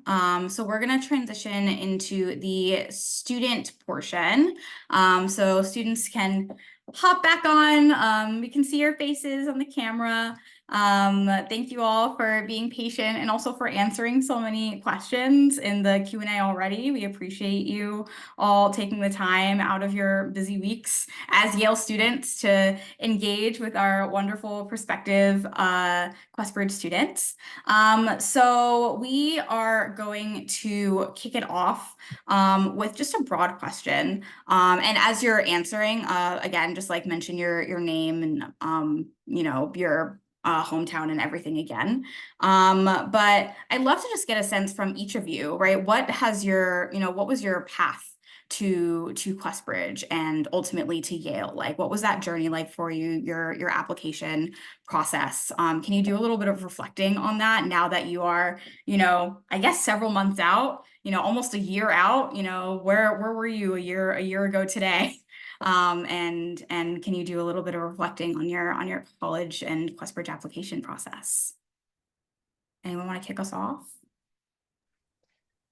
So we're going to transition into the student portion. So students can hop back on. We can see your faces on the camera. Thank you all for being patient and also for answering so many questions in the Q&A already. We appreciate you all taking the time out of your busy weeks as Yale students to engage with our wonderful prospective QuestBridge students. So we are going to kick it off with just a broad question. And as you're answering, again, just like mention your name and your hometown and everything again. But I'd love to just get a sense from each of you, right? What was your path to QuestBridge and ultimately to Yale? Like, what was that journey like for you, your application process? Can you do a little bit of reflecting on that now that you are, I guess several months out, almost a year out, where were you a year ago today? And can you do a little bit of reflecting on your college and QuestBridge application process? Anyone want to kick us off?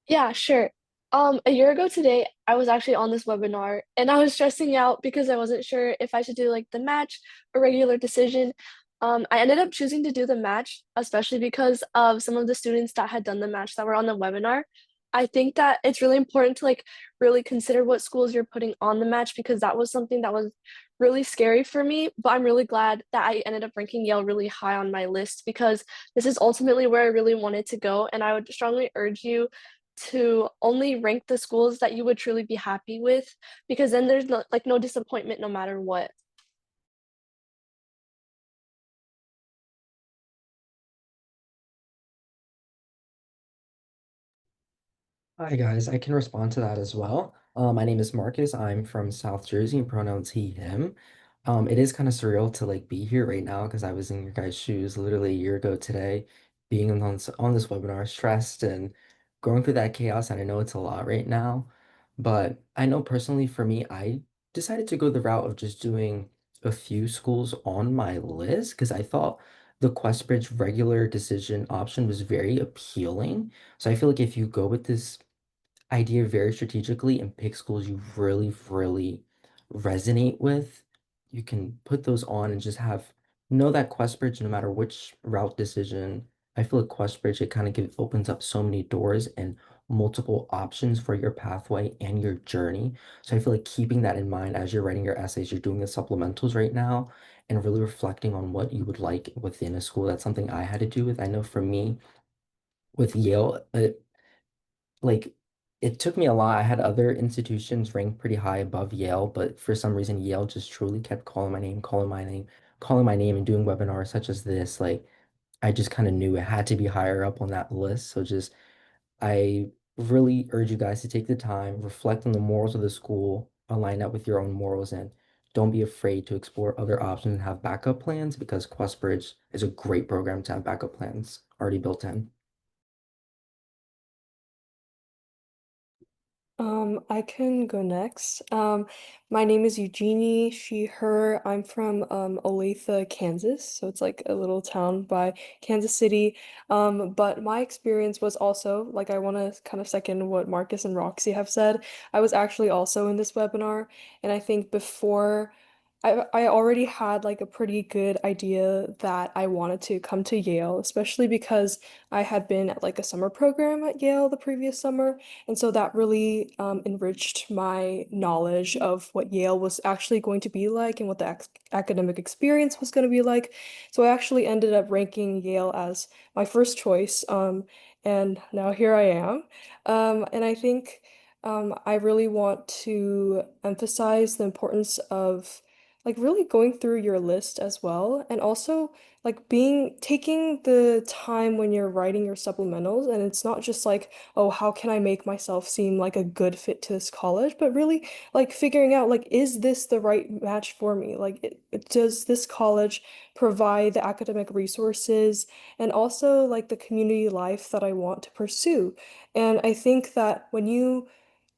Yeah, sure. A year ago today, I was actually on this webinar and I was stressing out because I wasn't sure if I should do like the match or regular decision. I ended up choosing to do the match, especially because of some of the students that had done the match that were on the webinar. I think that it's really important to like really consider what schools you're putting on the match because that was something that was really scary for me. But I'm really glad that I ended up ranking Yale really high on my list because this is ultimately where I really wanted to go. And I would strongly urge you to only rank the schools that you would truly be happy with because then there's no disappointment no matter what. Hi guys, I can respond to that as well. My name is Marcus. I'm from South Jersey and pronouns he, him. It is kind of surreal to like be here right now because I was in your guys' shoes literally a year ago today, being on this webinar, stressed and going through that chaos. And I know it's a lot right now, but I know personally for me, I decided to go the route of just doing a few schools on my list because I thought the QuestBridge regular decision option was very appealing. So I feel like if you go with this idea very strategically and pick schools you really, really resonate with, you can put those on and just have know that QuestBridge, no matter which route decision, I feel like QuestBridge, it kind of opens up so many doors and multiple options for your pathway and your journey. So I feel like keeping that in mind as you're writing your essays, you're doing the supplementals right now, and really reflecting on what you would like within a school. That's something I had to do with. I know for me, with Yale, like it took me a lot. I had other institutions ranked pretty high above Yale, but for some reason Yale just truly kept calling my name, calling my name, calling my name and doing webinars such as this. Like I just kind of knew it had to be higher up on that list. So just I really urge you guys to take the time, reflect on the morals of the school, align that with your own morals, and don't be afraid to explore other options and have backup plans because QuestBridge is a great program to have backup plans already built in. I can go next. My name is Eugenie, she, her. I'm from Olathe, Kansas, so it's like a little town by Kansas City. But my experience was also like I want to kind of second what Marcus and Roxy have said. I was actually also in this webinar, and I think before I already had like a pretty good idea that I wanted to come to Yale, especially because I had been at like a summer program at Yale the previous summer. And so that really enriched my knowledge of what Yale was actually going to be like and what the academic experience was going to be like. So I actually ended up ranking Yale as my first choice. And now here I am. And I think I really want to emphasize the importance of like really going through your list as well and also like being taking the time when you're writing your supplementals and it's not just like oh, how can I make myself seem like a good fit to this college? But really, like figuring out like, is this the right match for me? Like, does this college provide the academic resources and also like the community life that I want to pursue? And I think that when you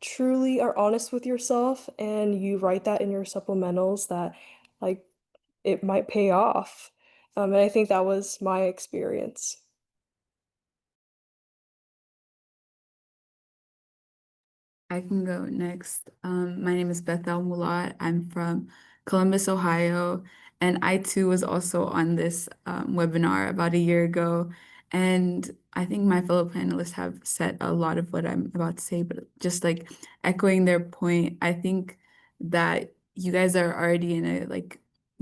truly are honest with yourself and you write that in your supplementals, that like it might pay off. And I think that was my experience. I can go next. My name is Bethel Mulat. I'm from Columbus, Ohio, and I too was also on this webinar about a year ago. And I think my fellow panelists have said a lot of what I'm about to say, but just like echoing their point, I think that you guys are already in a like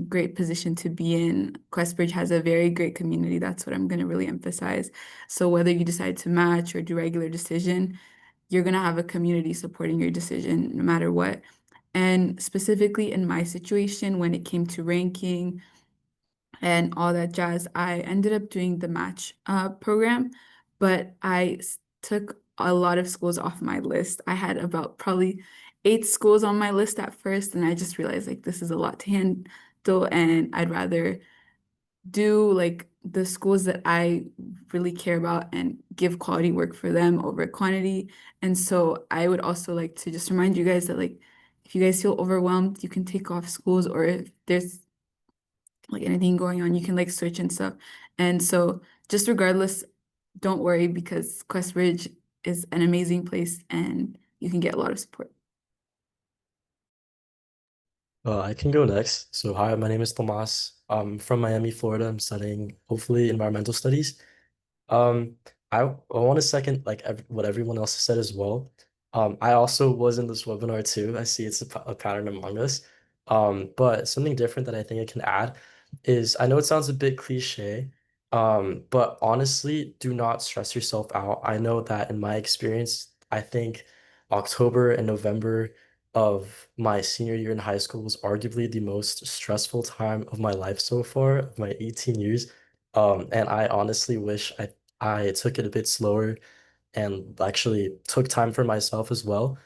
great position to be in. QuestBridge has a very great community. That's what I'm going to really emphasize. So whether you decide to match or do regular decision, you're going to have a community supporting your decision no matter what. And specifically in my situation, when it came to ranking and all that jazz, I ended up doing the match program, but took a lot of schools off my list. I had about probably 8 schools on my list at first, and I just realized like this is a lot to handle, and I'd rather do like the schools that I really care about and give quality work for them over quantity. And so I would also like to just remind you guys that like if you guys feel overwhelmed, you can take off schools or if there's like anything going on, you can like search and stuff. And so just regardless, don't worry because QuestBridge is an amazing place and you can get a lot of support. I can go next. So hi, my name is Tomas. I'm from Miami, Florida. I'm studying hopefully environmental studies. Um, I want to second like what everyone else said as well. I also was in this webinar too. I see it's a pattern among us. But something different that I think I can add is I know it sounds a bit cliche, but honestly, do not stress yourself out. I know that in my experience, I think October and November of my senior year in high school was arguably the most stressful time of my life so far, of my 18 years. And I honestly wish I took it a bit slower and actually took time for myself as well.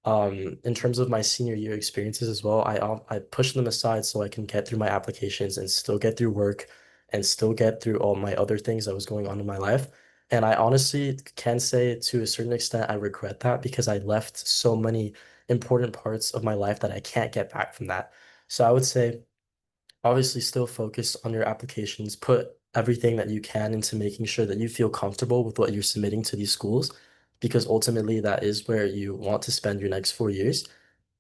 In terms of my senior year experiences as well, I pushed them aside so I can get through my applications and still get through work and still get through all my other things that was going on in my life. And I honestly can say to a certain extent I regret that because I left so many important parts of my life that I can't get back from that. So I would say obviously still focus on your applications, put everything that you can into making sure that you feel comfortable with what you're submitting to these schools, because ultimately that is where you want to spend your next 4 years.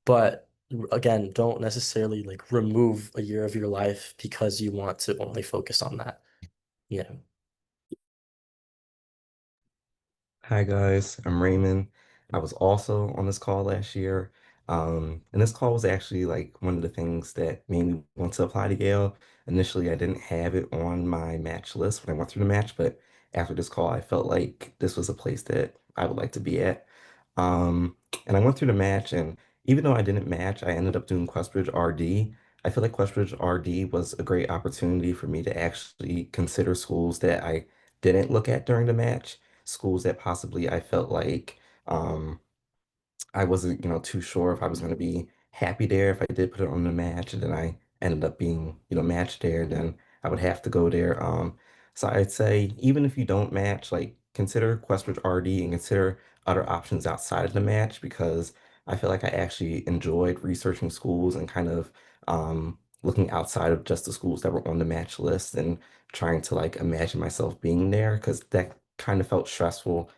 But again, don't necessarily like remove a year of your life because you want to only focus on that. Yeah. Hi guys, I'm Raymond. I was also on this call last year. And this call was actually like one of the things that made me want to apply to Yale. Initially, I didn't have it on my match list when I went through the match, but after this call, I felt like this was a place that I would like to be at. Um, and I went through the match, and even though I didn't match, I ended up doing QuestBridge RD. I feel like QuestBridge RD was a great opportunity for me to actually consider schools that I didn't look at during the match, schools that possibly I felt like um, I wasn't, too sure if I was going to be happy there if I did put it on the match, and then I ended up being, matched there, then I would have to go there. So I'd say even if you don't match, like consider QuestBridge RD and consider other options outside of the match because I feel like I actually enjoyed researching schools and kind of looking outside of just the schools that were on the match list and trying to like imagine myself being there because that kind of felt stressful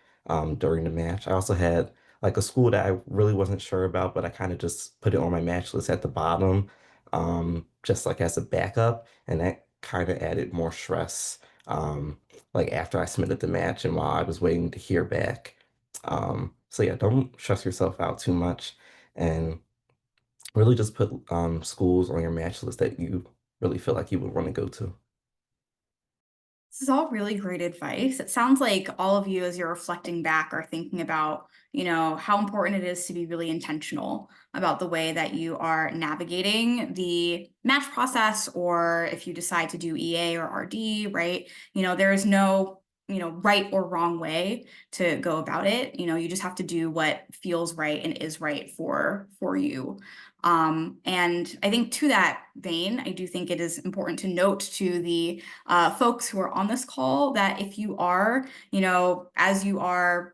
during the match. I also had like a school that I really wasn't sure about, but I kind of just put it on my match list at the bottom, just like as a backup, and that kind of added more stress. Like after I submitted the match and while I was waiting to hear back. So yeah, don't stress yourself out too much, and really just put schools on your match list that you really feel like you would want to go to. This is all really great advice. It sounds like all of you, as you're reflecting back, are thinking about, how important it is to be really intentional about the way that you are navigating the match process, or if you decide to do EA or RD, right? There is no, right or wrong way to go about it. You just have to do what feels right and is right for you. And I think to that vein, I do think it is important to note to the folks who are on this call that if you are, as you are,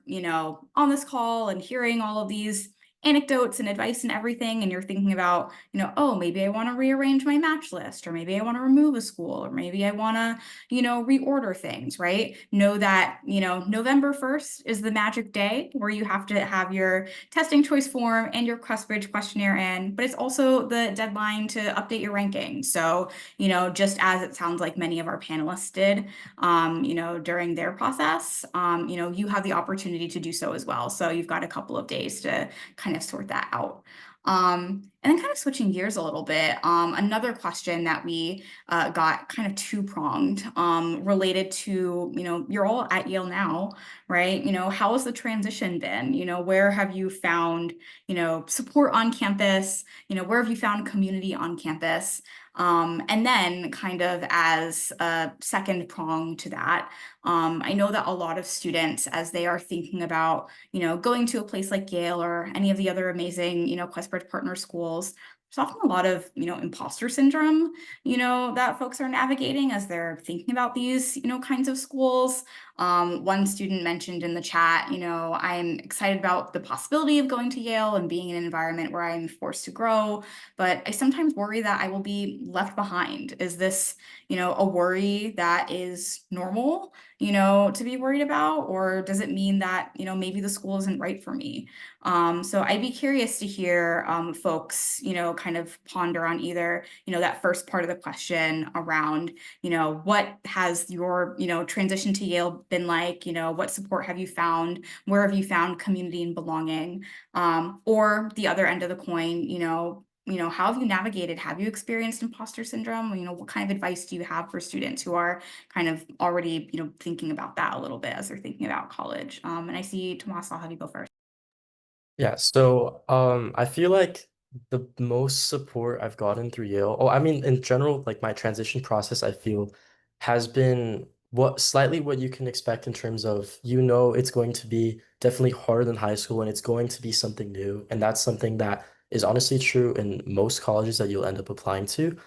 on this call and hearing all of these anecdotes and advice and everything, and you're thinking about, oh, maybe I want to rearrange my match list, or maybe I want to remove a school, or maybe I want to, reorder things, right? Know that, November 1st is the magic day where you have to have your testing choice form and your QuestBridge questionnaire in, but it's also the deadline to update your ranking. So, just as it sounds like many of our panelists did, during their process, you have the opportunity to do so as well. So you've got a couple of days to kind of sort that out. And then kind of switching gears a little bit, another question that we got kind of two-pronged, related to, you're all at Yale now, right? How has the transition been? Where have you found, support on campus? Where have you found community on campus? And then kind of as a second prong to that, I know that a lot of students, as they are thinking about, going to a place like Yale or any of the other amazing, QuestBridge partner schools, there's often a lot of, imposter syndrome, that folks are navigating as they're thinking about these, kinds of schools. One student mentioned in the chat, I'm excited about the possibility of going to Yale and being in an environment where I'm forced to grow, but I sometimes worry that I will be left behind. Is this, a worry that is normal, to be worried about? Or does it mean that, maybe the school isn't right for me? So I'd be curious to hear folks, kind of ponder on either, that first part of the question around, what has your, transition to Yale been like? What support have you found? Where have you found community and belonging? Or the other end of the coin, how have you navigated? Have you experienced imposter syndrome? What kind of advice do you have for students who are kind of already, thinking about that a little bit as they're thinking about college? And I see, Tomas, I'll have you go first. Yeah, so I feel like the most support I've gotten through Yale, oh, I mean in general, like my transition process, I feel has been what you can expect in terms of it's going to be definitely harder than high school and it's going to be something new. And that's something that is honestly true in most colleges that you'll end up applying to.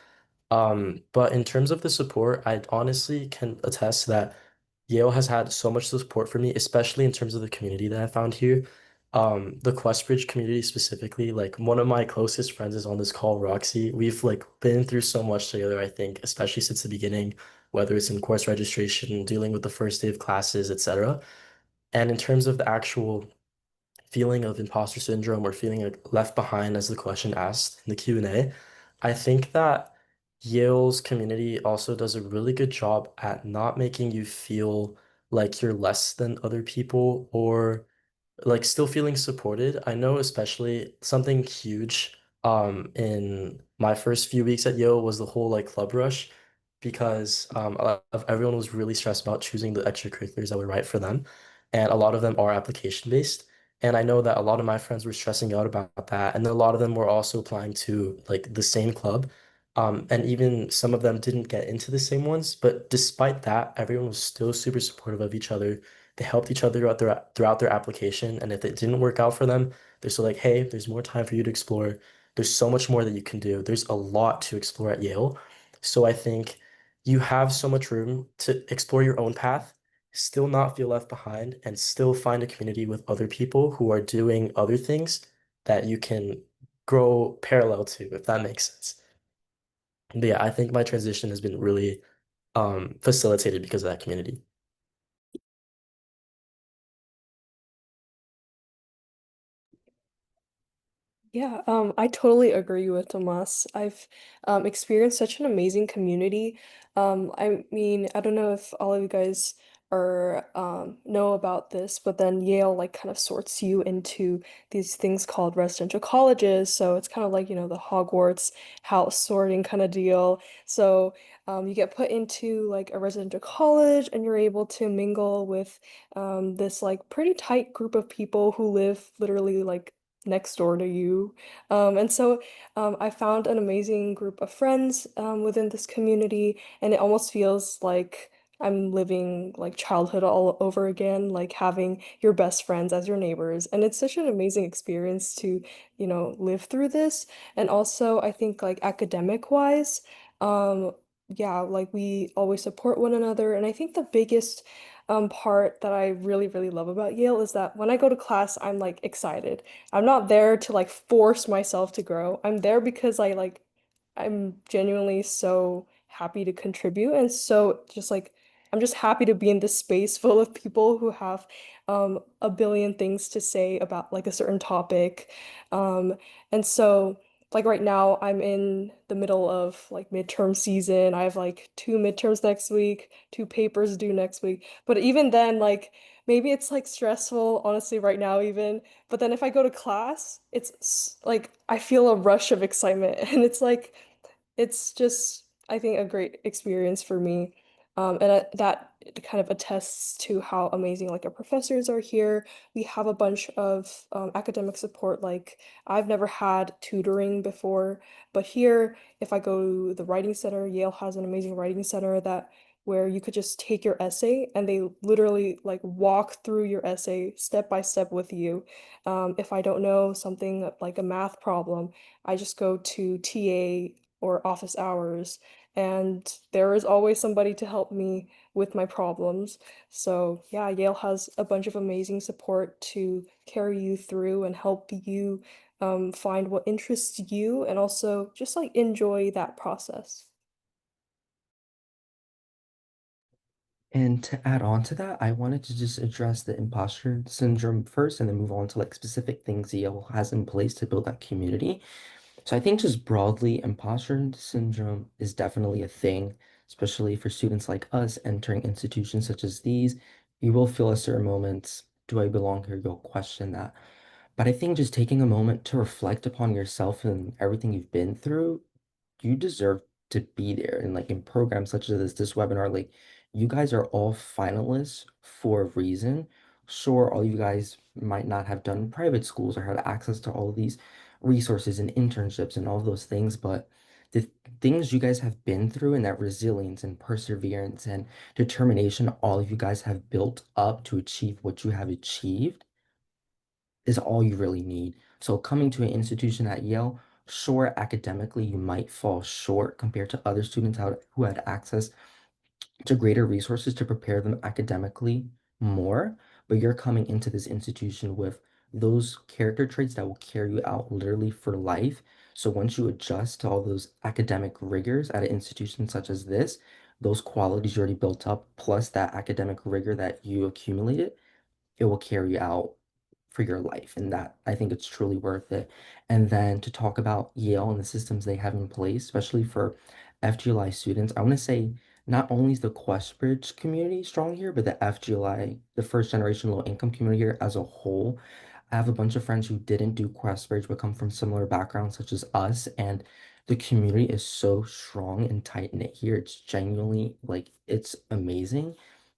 But in terms of the support, I honestly can attest that Yale has had so much support for me, especially in terms of the community that I found here. The QuestBridge community specifically, like one of my closest friends is on this call, Roxy. We've like been through so much together, I think, especially since the beginning, whether it's in course registration, dealing with the first day of classes, etc. And in terms of the actual feeling of imposter syndrome or feeling like left behind, as the question asked in the Q&A, I think that Yale's community also does a really good job at not making you feel like you're less than other people or like still feeling supported. I know especially something huge in my first few weeks at Yale was the whole like club rush because a lot of everyone was really stressed about choosing the extracurriculars that were right for them. And a lot of them are application based. And I know that a lot of my friends were stressing out about that. And then a lot of them were also applying to like the same club. And even some of them didn't get into the same ones. But despite that, everyone was still super supportive of each other. They helped each other throughout their application. And if it didn't work out for them, they're still like, hey, there's more time for you to explore. There's so much more that you can do. There's a lot to explore at Yale. So I think you have so much room to explore your own path, still not feel left behind, and still find a community with other people who are doing other things that you can grow parallel to, if that makes sense. But yeah, I think my transition has been really facilitated because of that community. Yeah, I totally agree with Tomas. I've experienced such an amazing community. I mean, I don't know if all of you guys are know about this, but then Yale like kind of sorts you into these things called residential colleges. So it's kind of like, the Hogwarts house sorting kind of deal. So you get put into like a residential college and you're able to mingle with this like pretty tight group of people who live literally like next door to you. And so I found an amazing group of friends within this community, and it almost feels like I'm living like childhood all over again, like having your best friends as your neighbors. And it's such an amazing experience to, live through this. And also, I think like academic wise, um, yeah, like we always support one another. And I think the biggest part that I really, really love about Yale is that when I go to class, I'm like excited. I'm not there to like force myself to grow. I'm there because I'm genuinely so happy to contribute and so just like I'm just happy to be in this space full of people who have a billion things to say about like a certain topic. Um and so like right now I'm in the middle of like midterm season. I have like two midterms next week, two papers due next week. But even then like maybe it's like stressful honestly right now even, but then if I go to class, like I feel a rush of excitement and it's just, I think, a great experience for me. And that kind of attests to how amazing like our professors are here. We have a bunch of academic support. Like I've never had tutoring before, but here, if I go to the writing center, Yale has an amazing writing center that where you could just take your essay and they literally like walk through your essay step by step with you. If I don't know something like a math problem, I just go to TA or office hours, and there is always somebody to help me with my problems. So, yeah, Yale has a bunch of amazing support to carry you through and help you find what interests you and also just like enjoy that process. And to add on to that, I wanted to just address the imposter syndrome first and then move on to like specific things Yale has in place to build that community. So I think just broadly, imposter syndrome is definitely a thing, especially for students like us entering institutions such as these, You will feel at certain moments, do I belong here? You'll question that. But I think just taking a moment to reflect upon yourself and everything you've been through, you deserve to be there. And like in programs such as this webinar, like you guys are all finalists for a reason. Sure, all you guys might not have done private schools or had access to all of these resources and internships and all those things, but the things you guys have been through and that resilience and perseverance and determination all of you guys have built up to achieve what you have achieved is all you really need. So coming to an institution at Yale, sure, academically you might fall short compared to other students who had access to greater resources to prepare them academically more, but you're coming into this institution with those character traits that will carry you out literally for life. So once you adjust to all those academic rigors at an institution such as this, those qualities you already built up, plus that academic rigor that you accumulated, it will carry you out for your life. And that I think it's truly worth it. And then to talk about Yale and the systems they have in place, especially for FGLI students, I want to say not only is the QuestBridge community strong here, but the FGLI, the first generation low income community here as a whole. I have a bunch of friends who didn't do QuestBridge but come from similar backgrounds such as us, and the community is so strong and tight knit here. It's genuinely like it's amazing.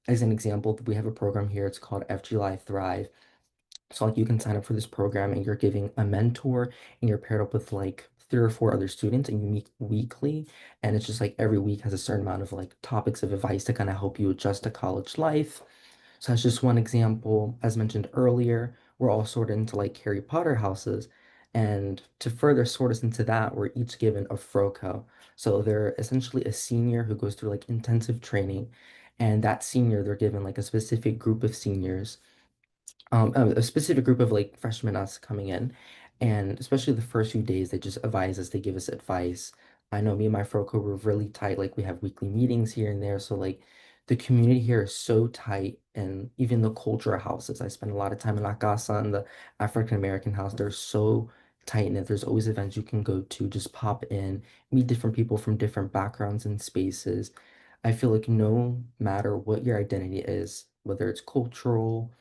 As an example, we have a program here, it's called FGLI Thrive. So like you can sign up for this program and you're giving a mentor and you're paired up with like 3 or 4 other students and you meet weekly. And it's just like every week has a certain amount of like topics of advice to kind of help you adjust to college life. So that's just one example. As mentioned earlier, we're all sorted into like Harry Potter houses. And to further sort us into that, we're each given a FROCO. So they're essentially a senior who goes through like intensive training. And that senior, they're given like a specific group of seniors, a specific group of like freshmen us coming in, and especially the first few days, they just advise us, they give us advice. I know me and my Froco were really tight, like we have weekly meetings here and there, so like the community here is so tight, and even the cultural houses. I spend a lot of time in La Casa and the African American house. They're so tight, and there's always events you can go to, just pop in, meet different people from different backgrounds and spaces. I feel like no matter what your identity is, whether it's cultural,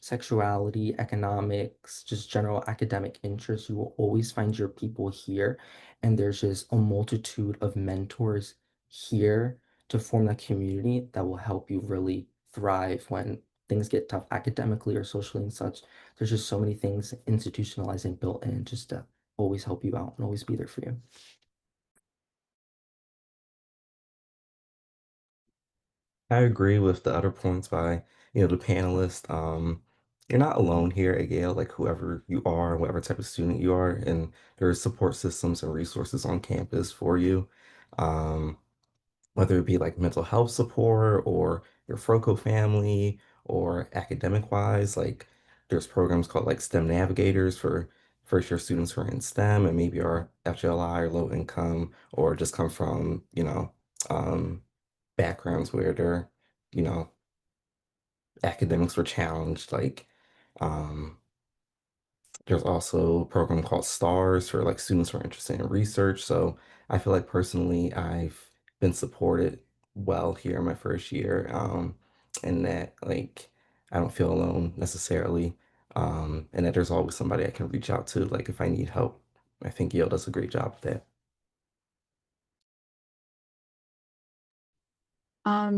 sexuality, economics, just general academic interests, you will always find your people here. And there's just a multitude of mentors here to form that community that will help you really thrive when things get tough academically or socially and such. There's just so many things institutionalized and built in just to always help you out and always be there for you. I agree with the other points by, the panelists. You're not alone here at Yale, like whoever you are, whatever type of student you are, and there's support systems and resources on campus for you. Um, whether it be like mental health support or your Froco family or academic wise, like there's programs called like STEM Navigators for first year students who are in STEM and maybe are FGLI or low income or just come from, um, backgrounds where their, you know, academics were challenged. Like, um, there's also a program called STARS for like students who are interested in research. So I feel like personally, I've been supported well here in my first year, and that like I don't feel alone necessarily, and that there's always somebody I can reach out to, like if I need help. I think Yale does a great job with that.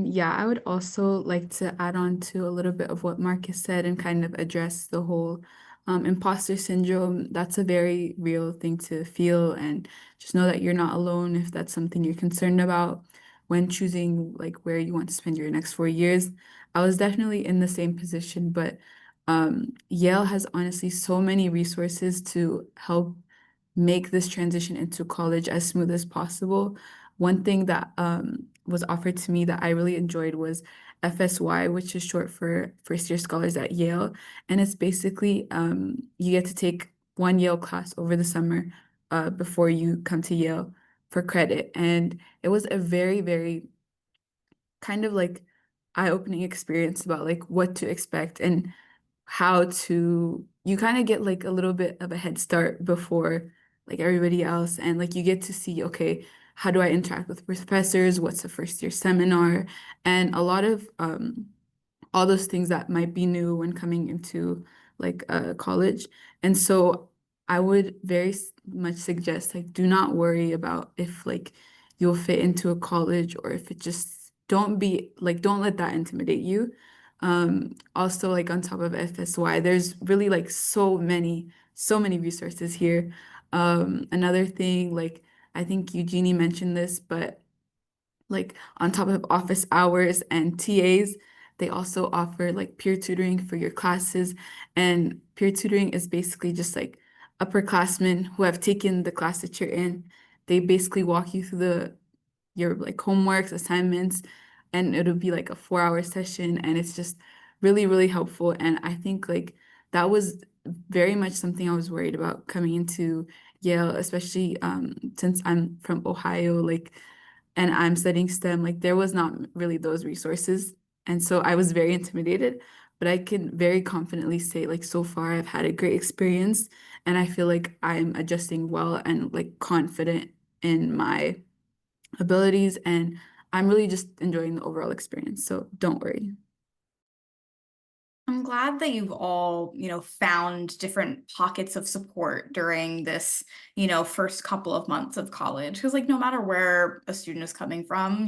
Yeah, I would also like to add on to a little bit of what Marcus said and kind of address the whole imposter syndrome. That's a very real thing to feel, and just know that you're not alone if that's something you're concerned about when choosing like where you want to spend your next 4 years. I was definitely in the same position, but Yale has honestly so many resources to help make this transition into college as smooth as possible. One thing that was offered to me that I really enjoyed was FSY, which is short for First Year Scholars at Yale. And it's basically you get to take one Yale class over the summer before you come to Yale for credit. And it was a very, very kind of like eye-opening experience about like what to expect and how to you kind of get like a little bit of a head start before like everybody else, and like you get to see, okay, how do I interact with professors, what's a first year seminar, and a lot of all those things that might be new when coming into like college. And so I would very much suggest like do not worry about if like you'll fit into a college or if it just don't let that intimidate you. Also like on top of FSY, there's really like so many resources here. Another thing, like I think Eugenie mentioned this, but like on top of office hours and TAs, they also offer like peer tutoring for your classes. And peer tutoring is basically just like upperclassmen who have taken the class that you're in. They basically walk you through your like homeworks, assignments, and it'll be like a 4 hour session. And it's just really, really helpful. And I think like that was very much something I was worried about coming into Yale, especially since I'm from Ohio, like and I'm studying STEM, like there was not really those resources. And so I was very intimidated, but I can very confidently say like so far I've had a great experience and I feel like I'm adjusting well and like confident in my abilities and I'm really just enjoying the overall experience. So don't worry. I'm glad that you've all, found different pockets of support during this, first couple of months of college. Because, like, no matter where a student is coming from,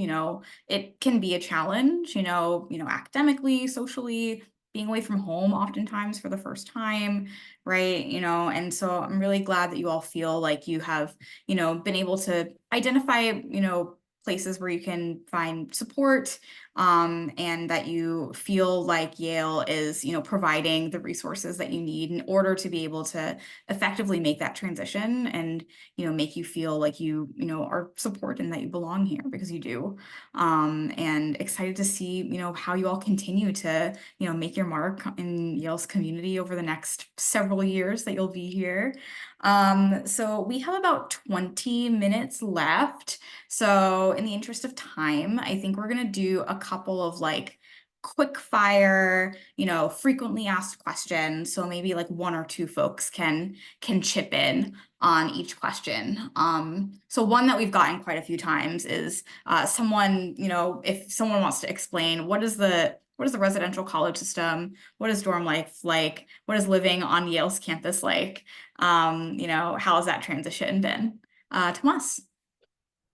it can be a challenge, academically, socially, being away from home oftentimes for the first time, right? And so I'm really glad that you all feel like you have, been able to identify, places where you can find support and that you feel like Yale is, providing the resources that you need in order to be able to effectively make that transition and, make you feel like you, are supported and that you belong here because you do. And excited to see, how you all continue to, make your mark in Yale's community over the next several years that you'll be here. So we have about 20 minutes left. So in the interest of time, I think we're gonna do a couple of like quick fire, frequently asked questions. So maybe like one or two folks can chip in on each question. So one that we've gotten quite a few times is someone, if someone wants to explain what is the residential college system? What is dorm life like? What is living on Yale's campus like? How has that transition been? Tomas.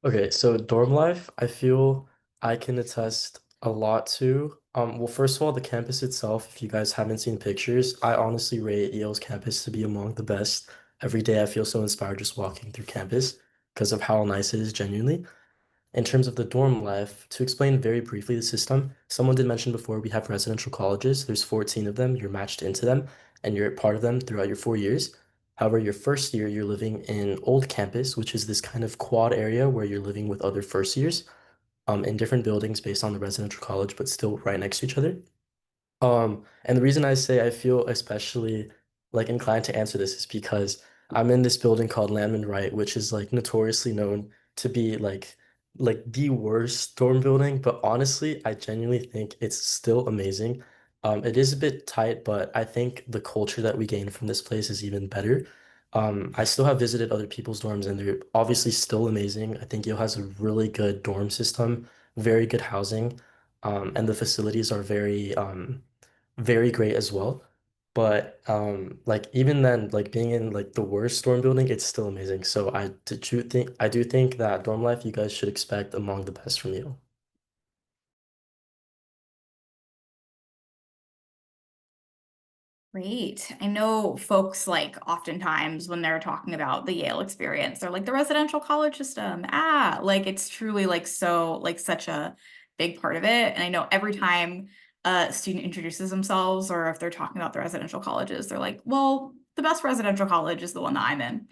Okay, so dorm life, I feel I can attest a lot to. Well, first of all, the campus itself, if you guys haven't seen pictures, I honestly rate Yale's campus to be among the best. Every day I feel so inspired just walking through campus because of how nice it is genuinely. In terms of the dorm life, to explain very briefly the system, someone did mention before we have residential colleges. There's 14 of them. You're matched into them, and you're a part of them throughout your 4 years. However, your first year, you're living in old campus, which is this kind of quad area where you're living with other first years, in different buildings based on the residential college, but still right next to each other. And the reason I say I feel especially like inclined to answer this is because I'm in this building called Landman Wright, which is like notoriously known to be like the worst dorm building, but honestly, I genuinely think it's still amazing. It is a bit tight, but I think the culture that we gain from this place is even better. I still have visited other people's dorms and they're obviously still amazing. I think Yale has a really good dorm system, very good housing, and the facilities are very great as well. But like even then, like being in like the worst dorm building, it's still amazing. So I do think that dorm life you guys should expect among the best from you. Great. I know folks like oftentimes when they're talking about the Yale experience, they're like the residential college system. Like it's truly like so like such a big part of it. And I know every time a student introduces themselves or if they're talking about the residential colleges, they're like, well, the best residential college is the one that I'm in,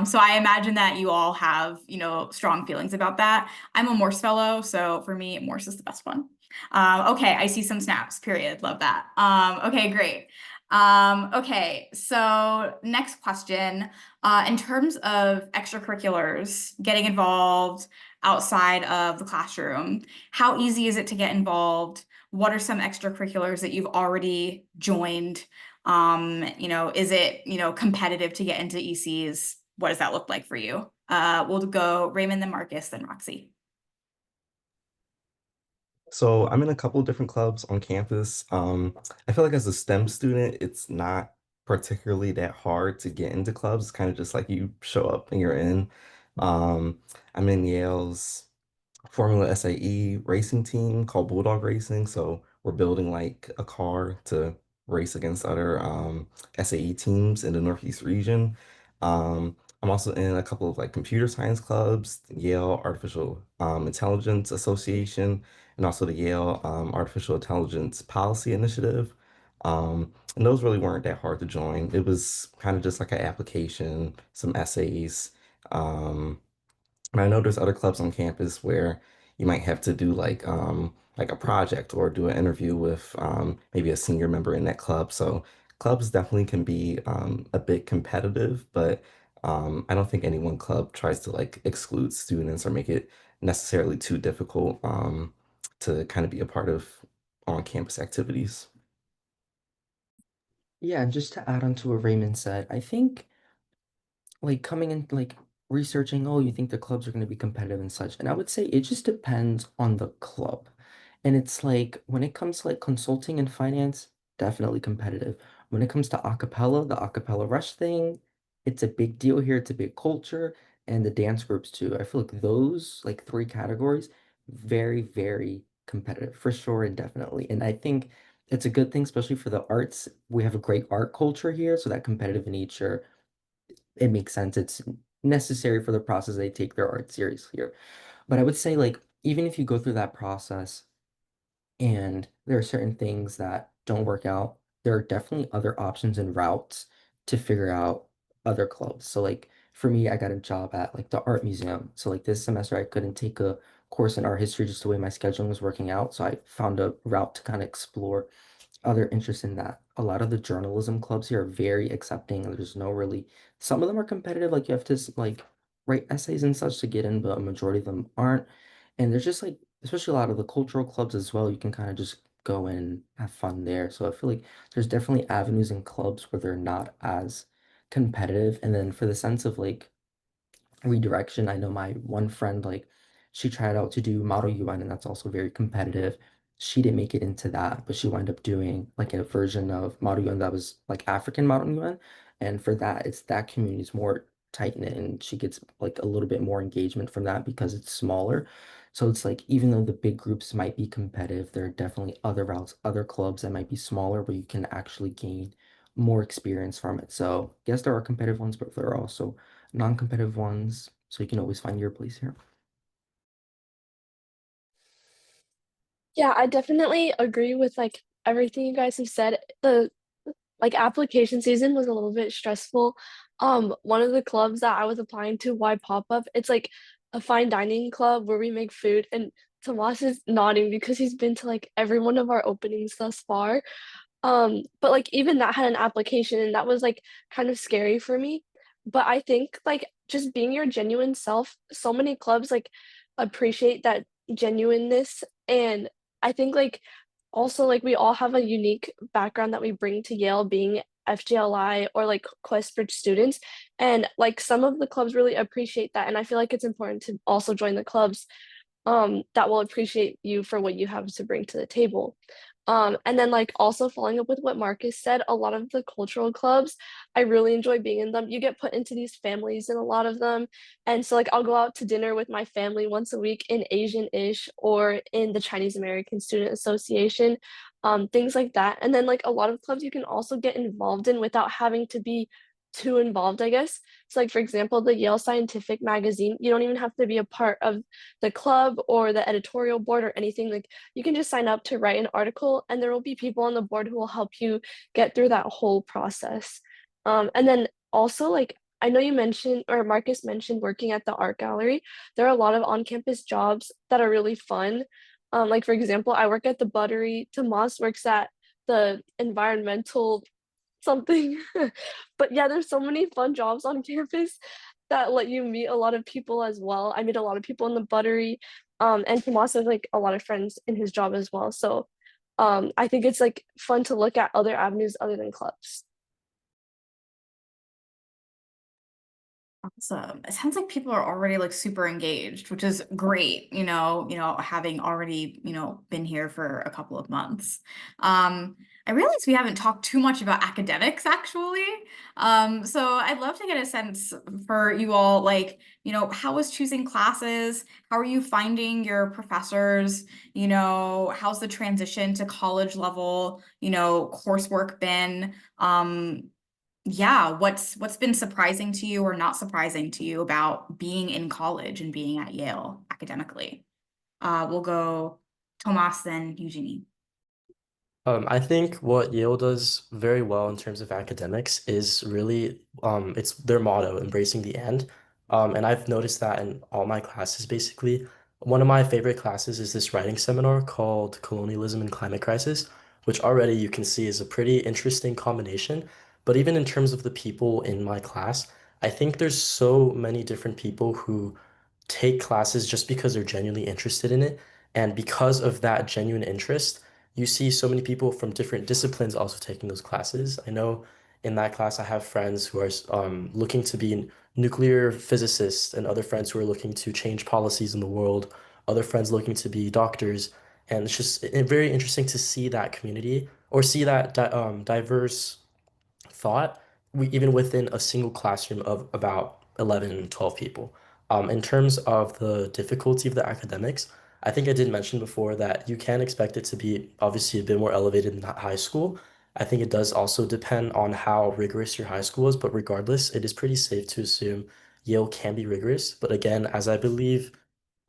So I imagine that you all have, strong feelings about that. I'm a Morse fellow, so for me, Morse is the best one. Okay, I see some snaps, period. Love that. Okay, great. Okay, so next question. In terms of extracurriculars, getting involved outside of the classroom, how easy is it to get involved? What are some extracurriculars that you've already joined? Is it, competitive to get into ECs? What does that look like for you? We'll go Raymond, then Marcus, then Roxy. So I'm in a couple different clubs on campus. I feel like as a STEM student, it's not particularly that hard to get into clubs. It's kind of just like you show up and you're in. Um, I'm in Yale's Formula SAE racing team called Bulldog Racing. So we're building like a car to race against other SAE teams in the Northeast region. I'm also in a couple of like computer science clubs, Yale Artificial Intelligence Association, and also the Yale Artificial Intelligence Policy Initiative. And those really weren't that hard to join. It was kind of just like an application, some essays. Um, and I know there's other clubs on campus where you might have to do like a project or do an interview with maybe a senior member in that club. So clubs definitely can be a bit competitive, but I don't think any one club tries to like exclude students or make it necessarily too difficult to kind of be a part of on-campus activities. Yeah, and just to add on to what Raymond said, I think like coming in like researching, oh, you think the clubs are going to be competitive and such. And I would say it just depends on the club. And it's like when it comes to like consulting and finance, definitely competitive. When it comes to acapella, the acapella rush thing, it's a big deal here. It's a big culture. And the dance groups too. I feel like those like three categories, very, very competitive for sure and definitely. And I think it's a good thing, especially for the arts. We have a great art culture here, so that competitive nature it makes sense. It's necessary for the process. They take their art seriously here. But I would say, like, even if you go through that process and there are certain things that don't work out, there are definitely other options and routes to figure out other clubs. So, like, for me, I got a job at like the art museum. So, like, this semester, I couldn't take a course in art history just the way my scheduling was working out. So, I found a route to kind of explore other interest in that. A lot of the journalism clubs here are very accepting. There's no really, some of them are competitive, like you have to like write essays and such to get in, but a majority of them aren't. And there's just like, especially a lot of the cultural clubs as well, you can kind of just go in and have fun there. So I feel like there's definitely avenues in clubs where they're not as competitive. And then for the sense of like redirection. I know my one friend, like, she tried out to do Model UN, and that's also very competitive. She didn't make it into that, but she wound up doing like a version of Model UN that was like African Model UN. And for that, it's that community is more tight-knit, and she gets like a little bit more engagement from that because it's smaller. So it's like even though the big groups might be competitive, there are definitely other routes, other clubs that might be smaller where you can actually gain more experience from it. So yes, there are competitive ones, but there are also non-competitive ones, so you can always find your place here. Yeah, I definitely agree with like everything you guys have said. The like application season was a little bit stressful. One of the clubs that I was applying to, why pop up, it's like a fine dining club where we make food, and Tomas is nodding because he's been to like every one of our openings thus far. But like even that had an application and that was like kind of scary for me. But I think like just being your genuine self, so many clubs like appreciate that genuineness. And I think like also like we all have a unique background that we bring to Yale being FGLI or like QuestBridge students. And like some of the clubs really appreciate that. And I feel like it's important to also join the clubs that will appreciate you for what you have to bring to the table. And then like also following up with what Marcus said, a lot of the cultural clubs, I really enjoy being in them. You get put into these families in a lot of them. And so like I'll go out to dinner with my family once a week in Asian-ish or in the Chinese American Student Association, things like that. And then like a lot of clubs you can also get involved in without having to be too involved, I guess. So like for example, the Yale Scientific Magazine, you don't even have to be a part of the club or the editorial board or anything. Like you can just sign up to write an article and there will be people on the board who will help you get through that whole process. And then also like I know you mentioned or Marcus mentioned working at the art gallery. There are a lot of on-campus jobs that are really fun. Like for example, I work at the Buttery. Tomas works at the environmental something. But yeah, there's so many fun jobs on campus that let you meet a lot of people as well. I meet a lot of people in the Buttery, and Tomas has like a lot of friends in his job as well. So I think it's like fun to look at other avenues other than clubs. Awesome. It sounds like people are already like super engaged, which is great, having already, been here for a couple of months. I realize we haven't talked too much about academics actually. So I'd love to get a sense for you all, like, how was choosing classes? How are you finding your professors? How's the transition to college level, coursework been? Yeah, what's been surprising to you or not surprising to you about being in college and being at Yale academically? We'll go Tomas, then Eugenie. I think what Yale does very well in terms of academics is really it's their motto, embracing the end. And I've noticed that in all my classes basically. One of my favorite classes is this writing seminar called Colonialism and Climate Crisis, which already you can see is a pretty interesting combination. But even in terms of the people in my class, I think there's so many different people who take classes just because they're genuinely interested in it. And because of that genuine interest, you see so many people from different disciplines also taking those classes. I know in that class, I have friends who are looking to be nuclear physicists, and other friends who are looking to change policies in the world, other friends looking to be doctors. And it's just very interesting to see that community or see that diverse thought, even within a single classroom of about 11, 12 people. In terms of the difficulty of the academics, I think I did mention before that you can expect it to be obviously a bit more elevated than high school. I think it does also depend on how rigorous your high school is, but regardless, it is pretty safe to assume Yale can be rigorous. But again, as I believe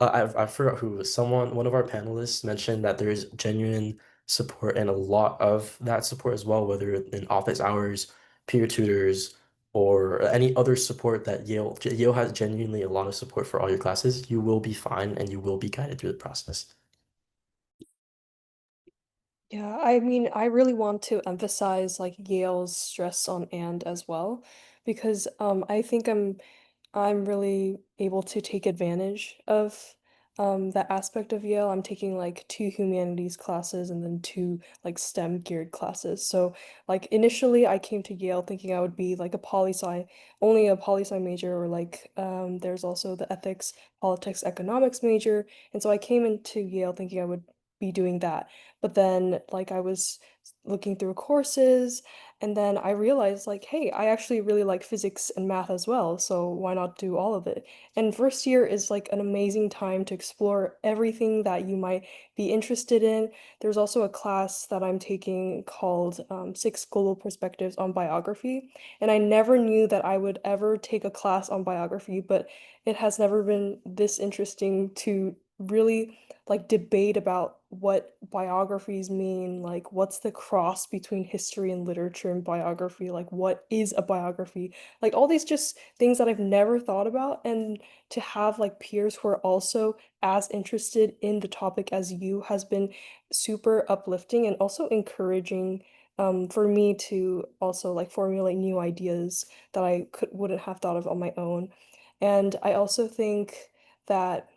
I forgot who it was. One of our panelists mentioned that there is genuine support and a lot of that support as well, whether in office hours, peer tutors, or any other support that Yale has genuinely a lot of support for all your classes. You will be fine and you will be guided through the process. Yeah, I mean, I really want to emphasize like Yale's stress on and as well, because I think I'm really able to take advantage of that aspect of Yale. I'm taking like two humanities classes and then two like STEM geared classes. So like initially I came to Yale thinking I would be like only a poli-sci major, or like there's also the ethics, politics, economics major. And so I came into Yale thinking I would be doing that. But then like I was looking through courses, and then I realized, like, hey, I actually really like physics and math as well, so why not do all of it? And first year is like an amazing time to explore everything that you might be interested in. There's also a class that I'm taking called Six Global Perspectives on Biography, and I never knew that I would ever take a class on biography, but it has never been this interesting to really like debate about what biographies mean, like what's the cross between history and literature and biography, like what is a biography, like all these just things that I've never thought about, and to have like peers who are also as interested in the topic as you has been super uplifting and also encouraging for me to also like formulate new ideas that I wouldn't have thought of on my own. And I also think that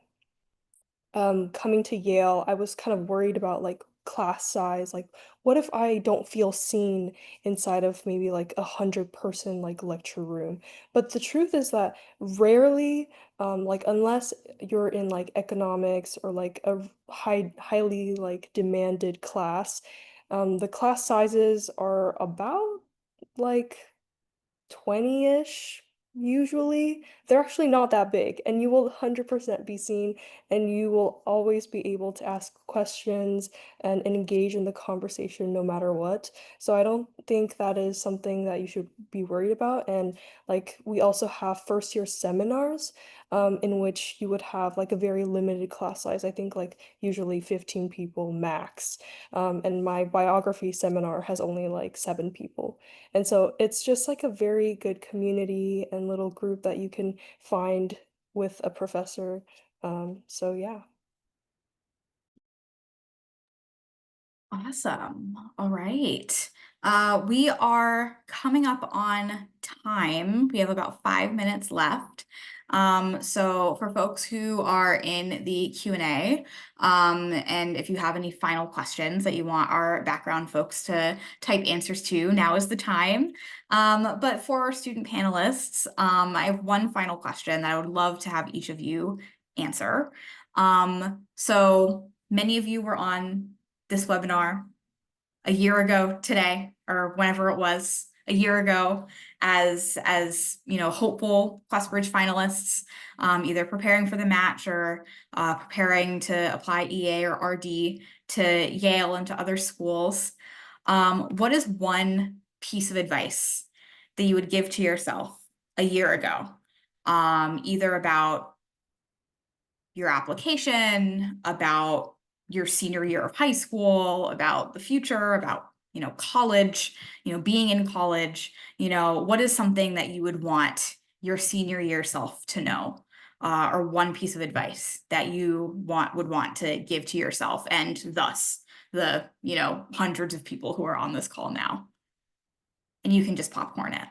coming to Yale, I was kind of worried about like class size. Like, what if I don't feel seen inside of maybe like 100-person like lecture room? But the truth is that rarely, like unless you're in like economics or like a highly like demanded class, the class sizes are about like 20-ish usually. They're actually not that big, and you will 100% be seen, and you will always be able to ask questions and engage in the conversation no matter what. So I don't think that is something that you should be worried about. And like we also have first year seminars in which you would have like a very limited class size. I think like usually 15 people max. And my biography seminar has only like 7 people. And so it's just like a very good community and little group that you can find with a professor. So yeah. Awesome. All right. We are coming up on time. We have about 5 minutes left. So for folks who are in the Q&A, and if you have any final questions that you want our background folks to type answers to, now is the time. But for our student panelists, I have one final question that I would love to have each of you answer. So many of you were on this webinar a year ago today, or whenever it was a year ago, as hopeful QuestBridge finalists, either preparing for the match or preparing to apply EA or RD to Yale and to other schools. What is one piece of advice that you would give to yourself a year ago, either about your application, about your senior year of high school, about the future, about college, being in college, what is something that you would want your senior year self to know, or one piece of advice that you would want to give to yourself and thus the hundreds of people who are on this call now. And you can just popcorn it.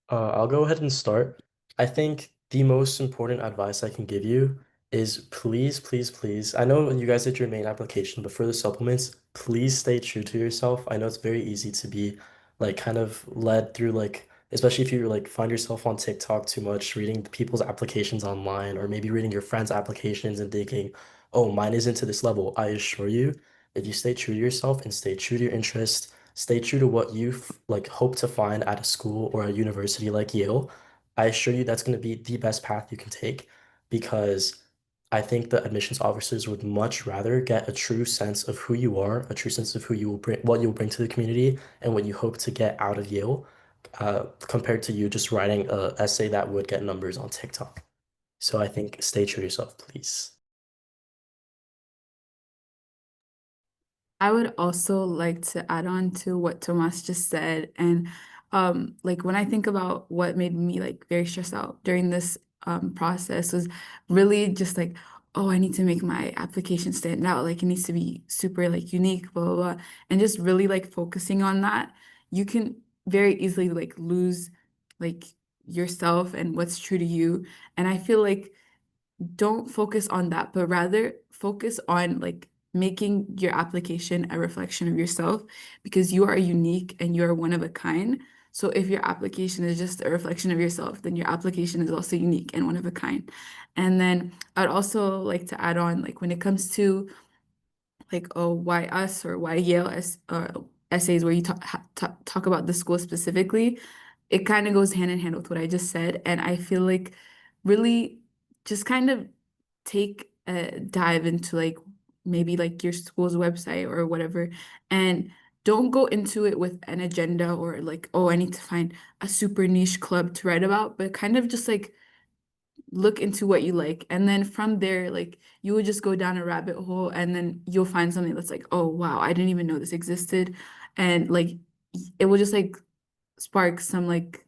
I'll go ahead and start. I think the most important advice I can give you is please, please, please. I know you guys did your main application, but for the supplements, please stay true to yourself. I know it's very easy to be like kind of led through like, especially if you like find yourself on TikTok too much, reading people's applications online, or maybe reading your friends' applications and thinking, oh, mine isn't to this level. I assure you, if you stay true to yourself and stay true to your interests, stay true to what you like hope to find at a school or a university like Yale, I assure you that's going to be the best path you can take because I think the admissions officers would much rather get a true sense of who you are, a true sense of who you will bring, what you'll bring to the community, and what you hope to get out of Yale, compared to you just writing a essay that would get numbers on TikTok. So I think stay true to yourself, please. I would also like to add on to what Tomas just said. And like when I think about what made me like very stressed out during this process was really just like, oh, I need to make my application stand out. Like it needs to be super like unique, blah, blah, blah. And just really like focusing on that, you can very easily like lose like yourself and what's true to you. And I feel like don't focus on that, but rather focus on like making your application a reflection of yourself because you are unique and you are one of a kind. So if your application is just a reflection of yourself, then your application is also unique and one of a kind. And then I'd also like to add on, like when it comes to like, oh, why us or why Yale as essays where you talk about the school specifically, it kind of goes hand in hand with what I just said. And I feel like really just kind of take a dive into like maybe like your school's website or whatever, and don't go into it with an agenda or like, oh, I need to find a super niche club to write about, but kind of just like look into what you like. And then from there, like you would just go down a rabbit hole and then you'll find something that's like, oh, wow, I didn't even know this existed. And like it will just like spark some like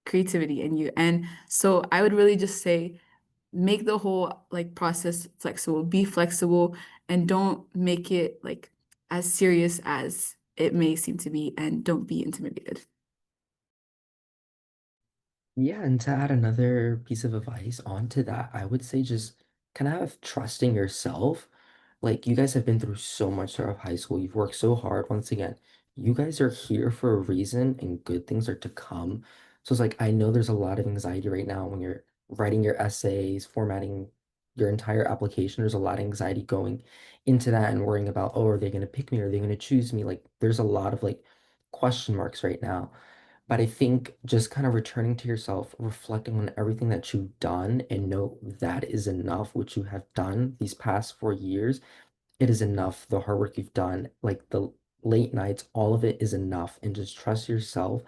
creativity in you. And so I would really just say, make the whole like process flexible, be flexible, and don't make it like as serious as it may seem to be, and don't be intimidated. Yeah, and to add another piece of advice onto that, I would say just kind of have trust in yourself. Like, you guys have been through so much throughout high school. You've worked so hard. Once again, you guys are here for a reason and good things are to come. So it's like, I know there's a lot of anxiety right now when you're writing your essays, formatting your entire application. There's a lot of anxiety going into that and worrying about, oh, are they going to pick me? Are they going to choose me? Like, there's a lot of like question marks right now. But I think just kind of returning to yourself, reflecting on everything that you've done, and know that is enough, what you have done these past 4 years. It is enough. The hard work you've done, like the late nights, all of it is enough. And just trust yourself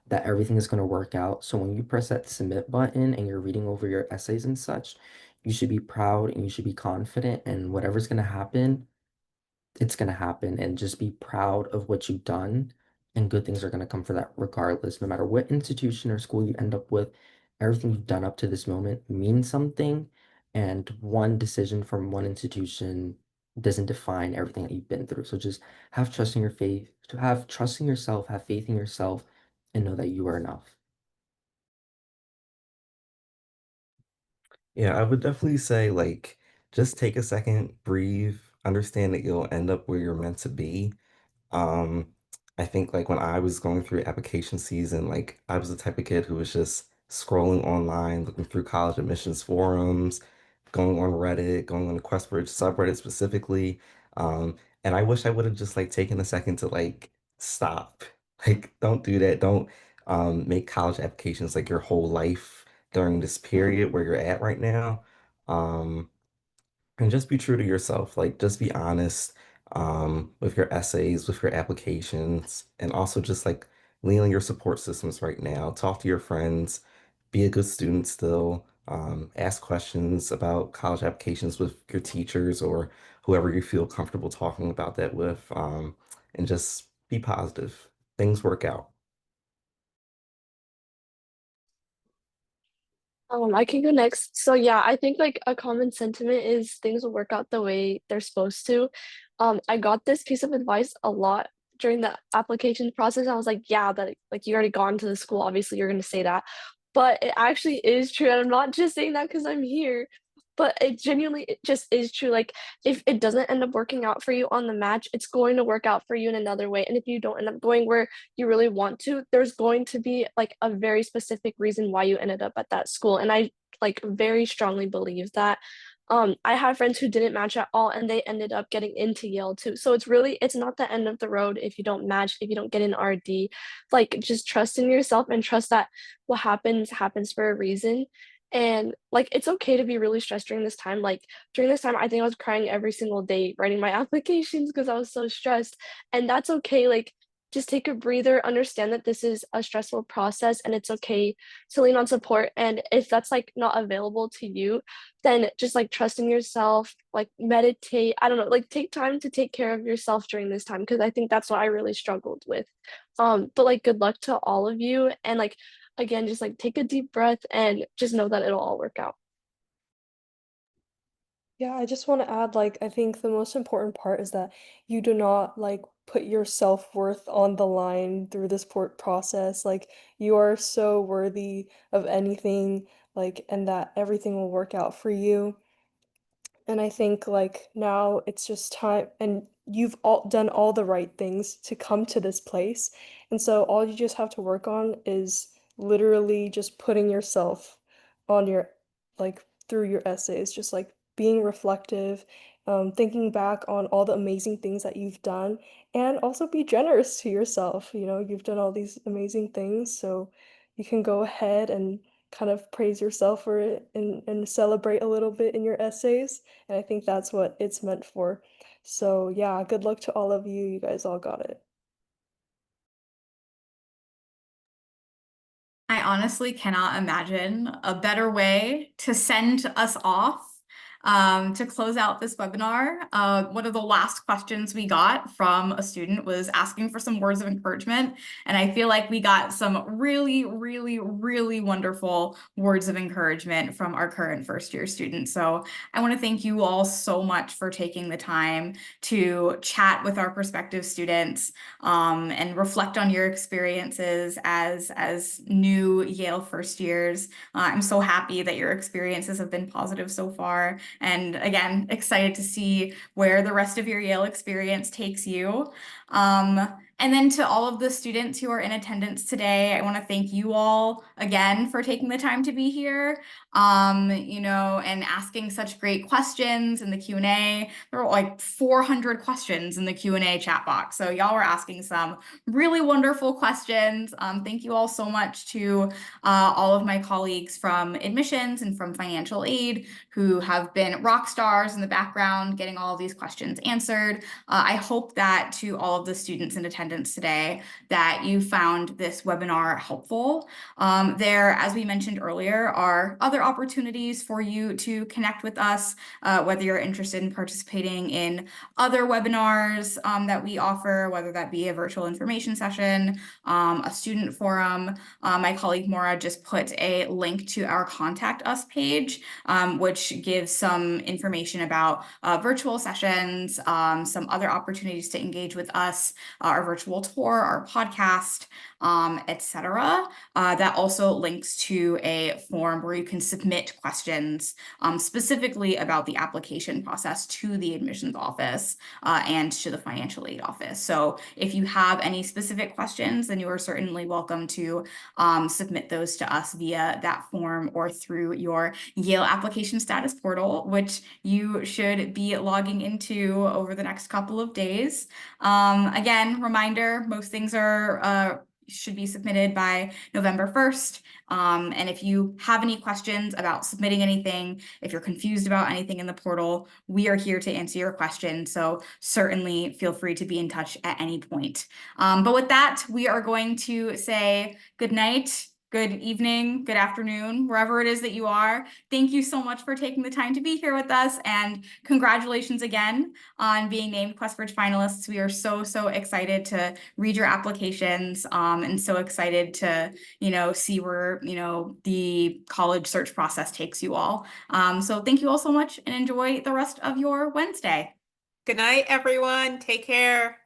that everything is going to work out. So when you press that submit button and you're reading over your essays and such, you should be proud and you should be confident. And whatever's going to happen, it's going to happen, and just be proud of what you've done, and good things are going to come for that regardless. No matter what institution or school you end up with, everything you've done up to this moment means something, and one decision from one institution doesn't define everything that you've been through. So just have trust in your faith, to have trust in yourself, have faith in yourself, and know that you are enough. Yeah, I would definitely say like just take a second, breathe, understand that you'll end up where you're meant to be. Um, I think like when I was going through application season, like I was the type of kid who was just scrolling online, looking through college admissions forums, going on Reddit, going on the QuestBridge subreddit specifically. And I wish I would have just like taken a second to like stop. Like, don't do that. Don't make college applications like your whole life during this period where you're at right now. Um, and just be true to yourself. Like, just be honest with your essays, with your applications, and also just like lean on your support systems right now. Talk to your friends, be a good student still. Ask questions about college applications with your teachers or whoever you feel comfortable talking about that with. And just be positive. Things work out. I can go next. So yeah, I think like a common sentiment is things will work out the way they're supposed to. I got this piece of advice a lot during the application process. I was like, yeah, that like you already gone to the school, obviously you're gonna say that. But it actually is true. And I'm not just saying that because I'm here, but it genuinely it just is true. Like if it doesn't end up working out for you on the match, it's going to work out for you in another way. And if you don't end up going where you really want to, there's going to be like a very specific reason why you ended up at that school. And I like very strongly believe that. I had friends who didn't match at all and they ended up getting into Yale too. So it's not the end of the road if you don't match, if you don't get an RD. Like just trust in yourself and trust that what happens for a reason. And like it's okay to be really stressed during this time. Like during this time, I think I was crying every single day writing my applications because I was so stressed. And that's okay. Like just take a breather, understand that this is a stressful process and it's okay to lean on support. And if that's like not available to you, then just like trust in yourself, like meditate. I don't know, like take time to take care of yourself during this time because I think that's what I really struggled with. But like good luck to all of you. And like again, just like take a deep breath and just know that it'll all work out. Yeah, I just want to add, like, I think the most important part is that you do not like put your self-worth on the line through this port process. Like, you are so worthy of anything, like, and that everything will work out for you. And I think like now it's just time, and you've all done all the right things to come to this place. And so all you just have to work on is literally just putting yourself on your, like, through your essays, just like being reflective, thinking back on all the amazing things that you've done, and also be generous to yourself. You know, you've done all these amazing things, so you can go ahead and kind of praise yourself for it and celebrate a little bit in your essays. And I think that's what it's meant for. So yeah, good luck to all of you. You guys all got it. I honestly cannot imagine a better way to send us off to close out this webinar. One of the last questions we got from a student was asking for some words of encouragement. And I feel like we got some really, really, really wonderful words of encouragement from our current first year students. So I want to thank you all so much for taking the time to chat with our prospective students and reflect on your experiences as new Yale first years. I'm so happy that your experiences have been positive so far. And again, excited to see where the rest of your Yale experience takes you. And then to all of the students who are in attendance today, I want to thank you all again for taking the time to be here, and asking such great questions in the Q&A. There were like 400 questions in the Q&A chat box. So y'all were asking some really wonderful questions. Thank you all so much to all of my colleagues from admissions and from financial aid who have been rock stars in the background getting all of these questions answered. I hope that to all of the students in attendance attendance today that you found this webinar helpful. There, as we mentioned earlier, are other opportunities for you to connect with us, whether you're interested in participating in other webinars that we offer, whether that be a virtual information session, a student forum. My colleague Maura just put a link to our Contact Us page, which gives some information about virtual sessions, some other opportunities to engage with us, our virtual tour, our podcast, etc. That also links to a form where you can submit questions specifically about the application process to the admissions office and to the financial aid office. So if you have any specific questions, then you are certainly welcome to submit those to us via that form or through your Yale application status portal, which you should be logging into over the next couple of days. Again, reminder, most things are should be submitted by November 1st. And if you have any questions about submitting anything, if you're confused about anything in the portal, we are here to answer your questions. So certainly feel free to be in touch at any point. But with that, we are going to say good night, good evening, good afternoon, wherever it is that you are. Thank you so much for taking the time to be here with us, and congratulations again on being named QuestBridge finalists. We are so excited to read your applications and so excited to see where the college search process takes you all. So thank you all so much and enjoy the rest of your Wednesday. Good night, everyone. Take care.